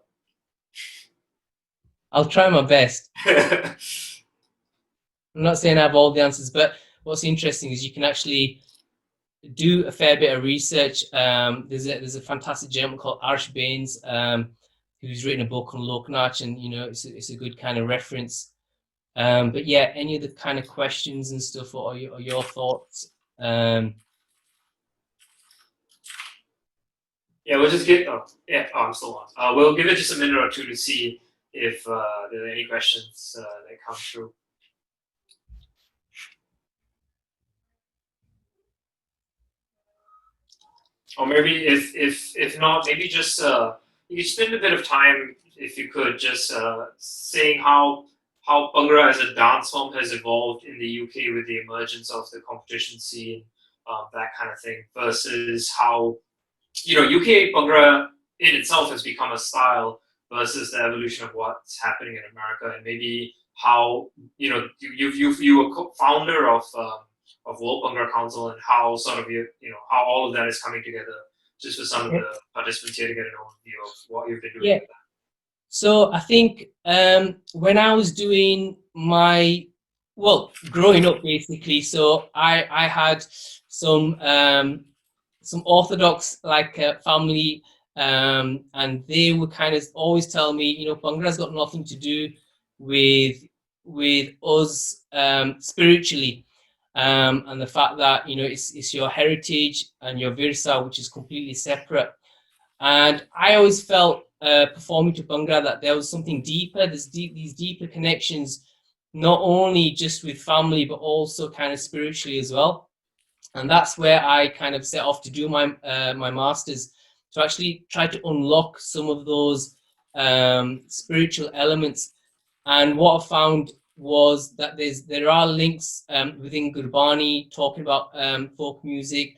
I'll try my best. I'm not saying I have all the answers, but what's interesting is you can actually do a fair bit of research. There's a fantastic gentleman called Arsh Baines, who's written a book on Loknach, and it's a good kind of reference. But yeah, any of the kind of questions and stuff, or your thoughts? Yeah, we'll just get. I'm still on. We'll give it just a minute or two to see if there are any questions that come through. Or maybe if not, maybe just you spend a bit of time, if you could, just saying how Bhangra as a dance form has evolved in the UK with the emergence of the competition scene, that kind of thing, versus how UK Bhangra in itself has become a style, versus the evolution of what's happening in America, and maybe how you were co-founder of World Bhangra Council, and how sort of how all of that is coming together, just for some of the participants here to get an overview of what you've been doing. Yeah. So I think when I was doing growing up basically, so I had some Orthodox family, and they would kind of always tell me, Bhangra's got nothing to do with us spiritually, and the fact that it's your heritage and your virsa, which is completely separate. And I always felt performing to Bhangra that there was something deeper. There's these deeper connections, not only just with family, but also kind of spiritually as well. And that's where I kind of set off to do my my masters, to actually try to unlock some of those spiritual elements. And what I found was that there are links within Gurbani, talking about folk music,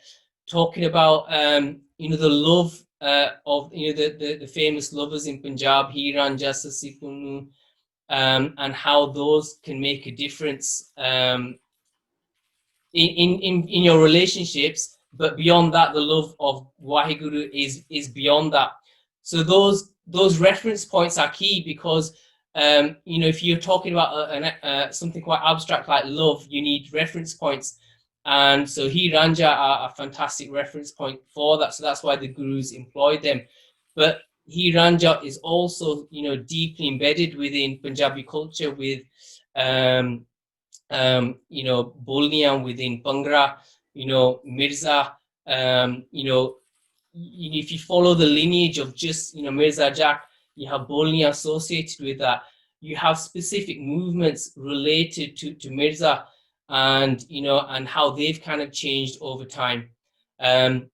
talking about the love of the famous lovers in Punjab, Hiran, Jassa, Sikunu, and how those can make a difference in your relationships. But beyond that, the love of Waheguru is beyond that. So those reference points are key, because if you're talking about something quite abstract like love, you need reference points. And so Hi Ranja are a fantastic reference point for that. So that's why the gurus employed them. But Hi Ranja is also, deeply embedded within Punjabi culture, with boliyaan within Bhangra, Mirza, if you follow the lineage of just, Mirza Jack, you have boliyaan associated with that. You have specific movements related to Mirza, and and how they've kind of changed over time. And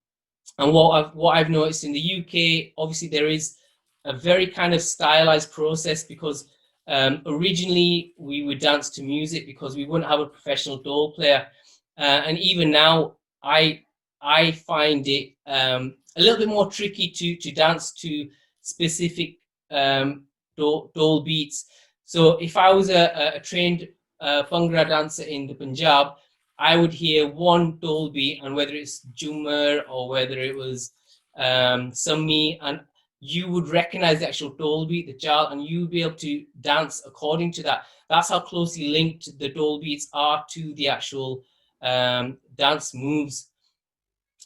what I've noticed in the UK, obviously there is a very kind of stylized process, because originally we would dance to music because we wouldn't have a professional dole player, and even now I find it a little bit more tricky to dance to specific dole beats. So if I was a trained Bhangra dancer in the Punjab, I would hear one dole beat, and whether it's Jumar or whether it was Sammi, and you would recognize the actual dole beat, the jal, and you would be able to dance according to that. That's how closely linked the dole beats are to the actual dance moves.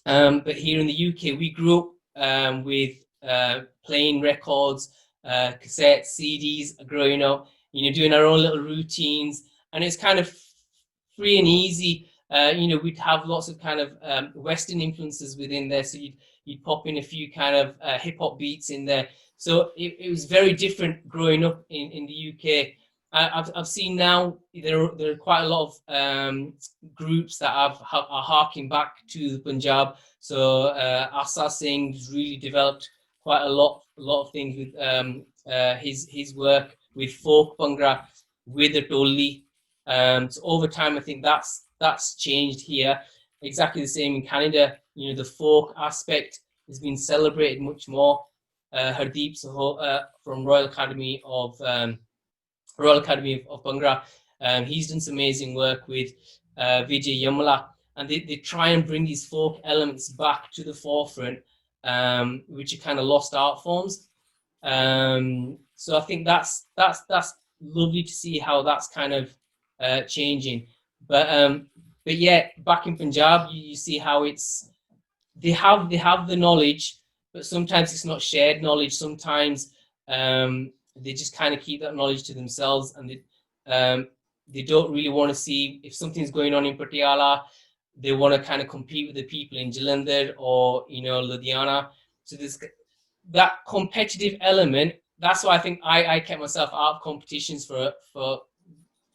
But here in the UK, we grew up with playing records, cassettes, CDs, growing up, doing our own little routines, and it's kind of free and easy. We'd have lots of kind of Western influences within there, so you'd pop in a few kind of hip hop beats in there. So it was very different growing up in the UK. I've seen now there are quite a lot of groups that are harking back to the Punjab. So Asa Singh has really developed quite a lot of things with his work with folk Bhangra, with the Doli. So over time, I think that's changed here. Exactly the same in Canada. The folk aspect has been celebrated much more. Hardeep from Royal Academy of Bhangra, he's done some amazing work with Vijay Yamala, and they try and bring these folk elements back to the forefront, which are kind of lost art forms. So I think that's lovely to see how that's kind of changing. But yeah, back in Punjab, you see how they have the knowledge, but sometimes it's not shared knowledge. Sometimes they just kind of keep that knowledge to themselves, and they don't really want to see if something's going on in Patiala. They want to kind of compete with the people in Jalandhar or Ludhiana. So there's that competitive element. That's why I think I kept myself out of competitions for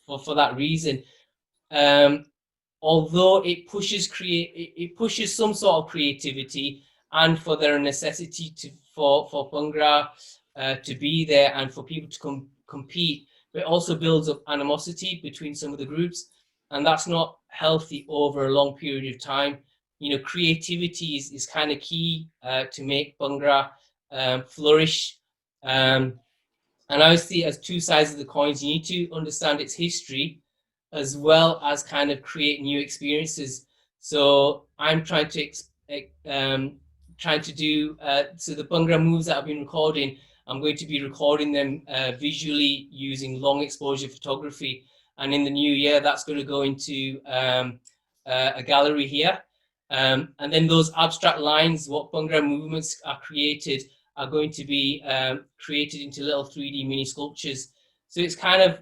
that reason. Although it pushes some sort of creativity, and for their necessity for Bhangra to be there and for people to compete, but it also builds up animosity between some of the groups, and that's not healthy over a long period of time. Creativity is kind of key to make Bhangra flourish. And I see it as two sides of the coins. You need to understand its history, as well as kind of create new experiences. So I'm trying to do so the Bhangra moves that I've been recording, I'm going to be recording them visually using long exposure photography. And in the new year, that's going to go into a gallery here. And then those abstract lines, what Bhangra movements are created, are going to be created into little 3D mini sculptures. So it's kind of,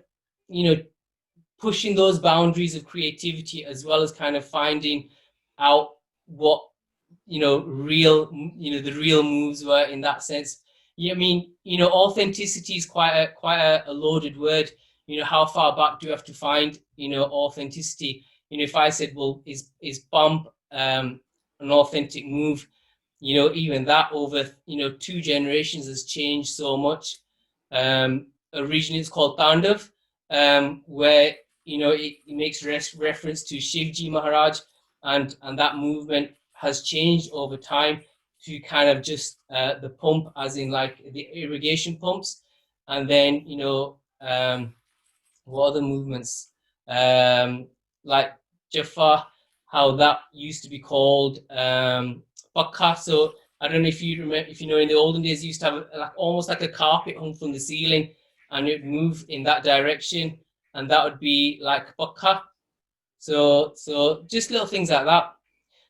pushing those boundaries of creativity, as well as kind of finding out what, the real moves were in that sense. I mean, authenticity is quite a loaded word. How far back do you have to find, authenticity? If I said, well, is bump an authentic move? Even that over, 2 generations has changed so much. Originally it's called Tandav, where, it makes reference to Shivji Maharaj, and that movement has changed over time to kind of just the pump, as in like the irrigation pumps. And then, what other movements? Like Jaffa, how that used to be called Pakka. So I don't know if you remember, if you know, in the olden days, you used to have like almost like a carpet hung from the ceiling, and it would move in that direction, and that would be like pakka. So just little things like that.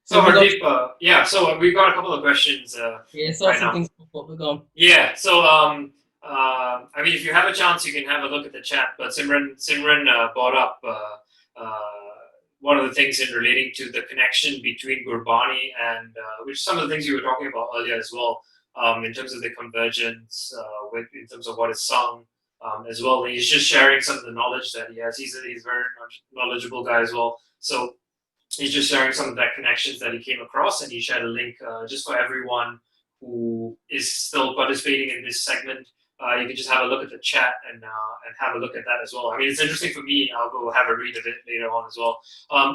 So we got, Hardeep, yeah, so we've got a couple of questions yeah, saw right some now. things pop up. We're gone. Yeah, so I mean, if you have a chance, you can have a look at the chat. But Simran brought up one of the things in relating to the connection between Gurbani and which some of the things you were talking about earlier as well, in terms of the convergence in terms of what is sung as well. And he's just sharing some of the knowledge that he has. He's a very knowledgeable guy as well. So he's just sharing some of that connections that he came across, and he shared a link just for everyone who is still participating in this segment. You can just have a look at the chat and have a look at that as well. I mean, it's interesting for me. I'll go have a read of it later on as well.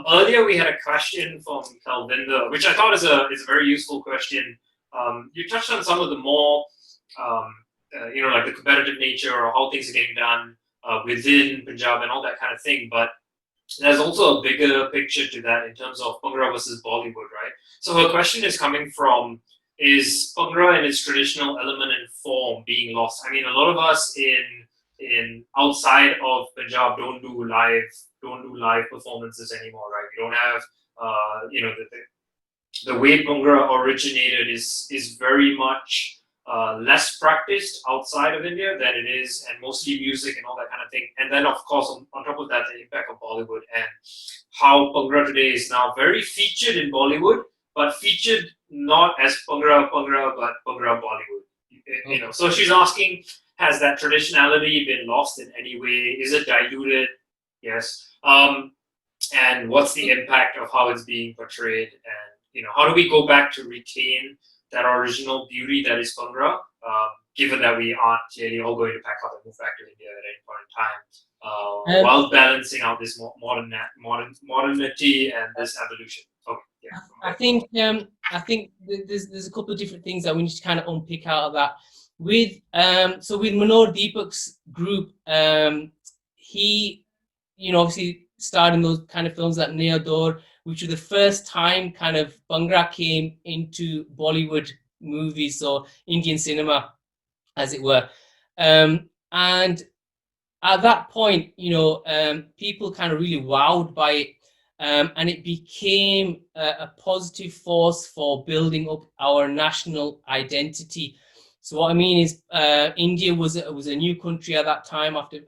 Earlier, we had a question from Kalvinda, which I thought is a very useful question. You touched on some of the more, like the competitive nature or how things are getting done within Punjab and all that kind of thing. But there's also a bigger picture to that in terms of Bhangra versus Bollywood, right? So her question is coming from, is Bhangra in its traditional element and form being lost? I mean, a lot of us in outside of Punjab don't do live performances anymore, right? We don't have the way Bhangra originated is very much less practiced outside of India than it is, and mostly music and all that kind of thing. And then, of course, on top of that, the impact of Bollywood and how Bhangra today is now very featured in Bollywood, but featured not as Bhangra, but Bhangra Bollywood. So she's asking, has that traditionality been lost in any way? Is it diluted? Yes. And what's the impact of how it's being portrayed? And how do we go back to retain that original beauty that is Bhangra, given that we aren't clearly all going to pack up and move back to India at any point in time, while balancing out this modernity and this evolution. Okay, yeah. I think there's a couple of different things that we need to kind of unpick out of that. With Manoj Deepak's group, he obviously starred in those kind of films like Naya Daur, which were the first time kind of Bhangra came into Bollywood movies, or Indian cinema, as it were. And at that point, people kind of really wowed by it. And it became a positive force for building up our national identity. So what I mean is, India was a new country at that time after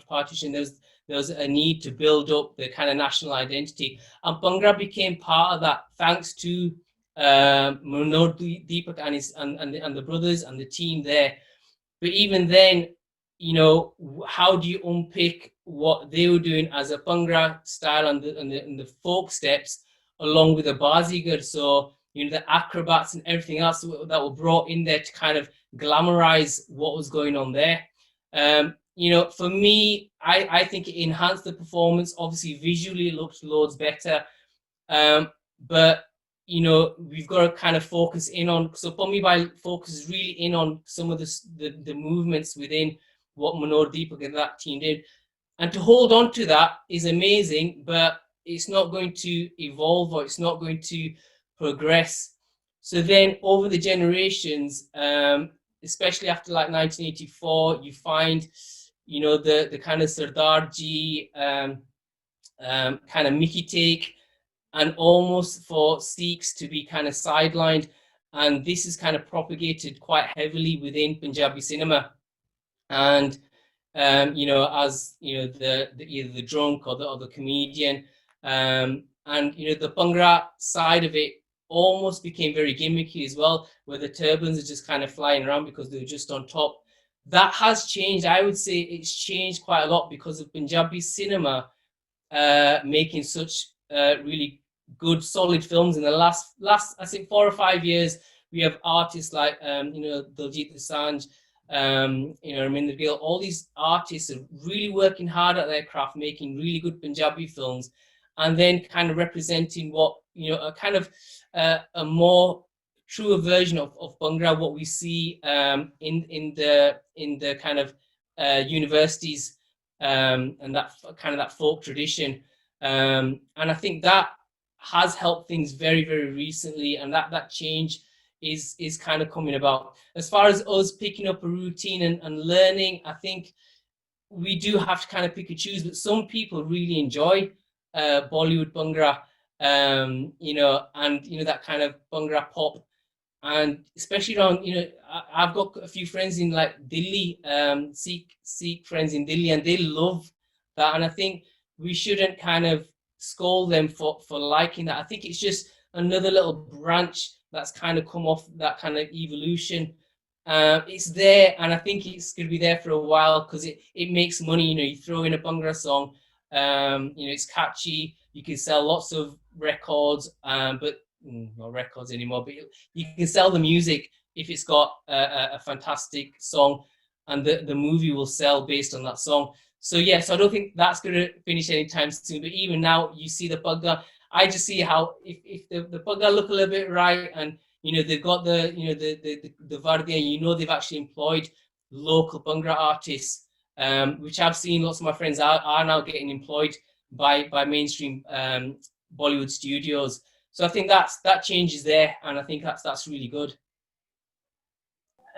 partition. There was a need to build up the kind of national identity, and Bhangra became part of that, thanks to Manoj Deepak and the brothers and the team there. But even then, how do you unpick what they were doing as a Bhangra style and the folk steps, along with the Bazigar? So the acrobats and everything else that were brought in there to kind of glamorize what was going on there. For me, I think it enhanced the performance. Obviously, visually it looked loads better, but we've got to kind of focus in on. So for me, by focus really in on some of the movements within what Manoj Deepak and that team did, and to hold on to that is amazing, but it's not going to evolve, or it's not going to progress. So then, over the generations, especially after like 1984, you find the kind of Sardarji kind of Mickey take, and almost for Sikhs to be kind of sidelined. And this is kind of propagated quite heavily within Punjabi cinema. And as either the drunk or the comedian, and the Bhangra side of it almost became very gimmicky as well, where the turbans are just kind of flying around because they were just on top. That has changed. I would say it's changed quite a lot because of Punjabi cinema making such really good, solid films in the last I think 4 or 5 years. We have artists like Diljit Dosanjh, Raminder Gill. All these artists are really working hard at their craft, making really good Punjabi films, and then kind of representing what a kind of a more truer version of Bhangra, what we see in the kind of universities, and that folk tradition, and I think that has helped things very, very recently, and that change is kind of coming about. As far as us picking up a routine and learning, I think we do have to kind of pick and choose, but some people really enjoy Bollywood Bhangra, you know, and you know that kind of Bhangra pop, and especially around, you know, I've got a few friends in like Delhi, Sikh friends in Delhi, and they love that, and I think we shouldn't kind of scold them for liking that. I think it's just another little branch that's kind of come off that kind of evolution. It's there, and I think it's going to be there for a while because it makes money. You know, you throw in a Bhangra song, you know, it's catchy. You can sell lots of records, but not records anymore. But you can sell the music if it's got a fantastic song, and the movie will sell based on that song. So yes, I don't think that's going to finish anytime soon. But even now, you see the Bhangra. I just see how if the Bhangra look a little bit right, and you know they've got the, you know, the Vardiya, you know, they've actually employed local Bhangra artists, which I've seen lots of my friends are now getting employed by mainstream Bollywood studios. So I think that change is there, and I think that's really good.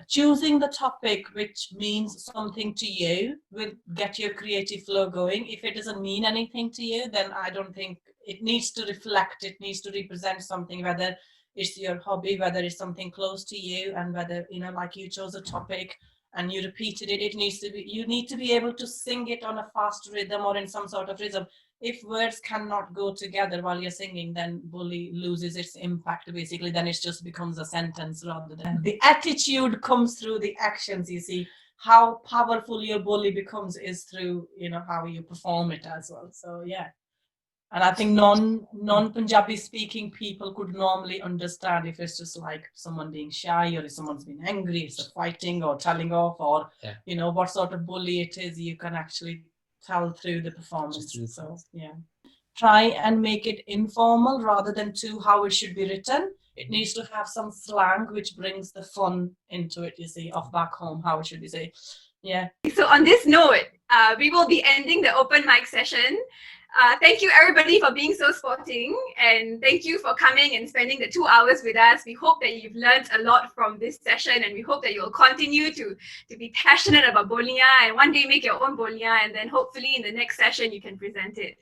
Choosing the topic which means something to you will get your creative flow going. If it doesn't mean anything to you, then I don't think it needs to reflect, it needs to represent something, whether it's your hobby, whether it's something close to you, and whether, you know, like you chose a topic and you repeated it, it needs to be, you need to be able to sing it on a fast rhythm or in some sort of rhythm. If words cannot go together while you're singing, then Boli loses its impact, basically. Then it just becomes a sentence rather than the attitude comes through the actions. You see how powerful your Boli becomes is through, you know, how you perform it as well. So yeah, and I think non-Punjabi speaking people could normally understand if it's just like someone being shy, or if someone's been angry, it's a fighting or telling off, or you know what sort of bully it is. You can actually tell through the performance. So yeah, try and make it informal rather than how it should be written. It needs to have some slang which brings the fun into it, you see, of back home, how it should be said. Yeah. So on this note, we will be ending the open mic session. Thank you everybody for being so sporting, and thank you for coming and spending the 2 hours with us. We hope that you've learned a lot from this session, and we hope that you'll continue to be passionate about boliyaan and one day make your own boliyaan, and then hopefully in the next session you can present it.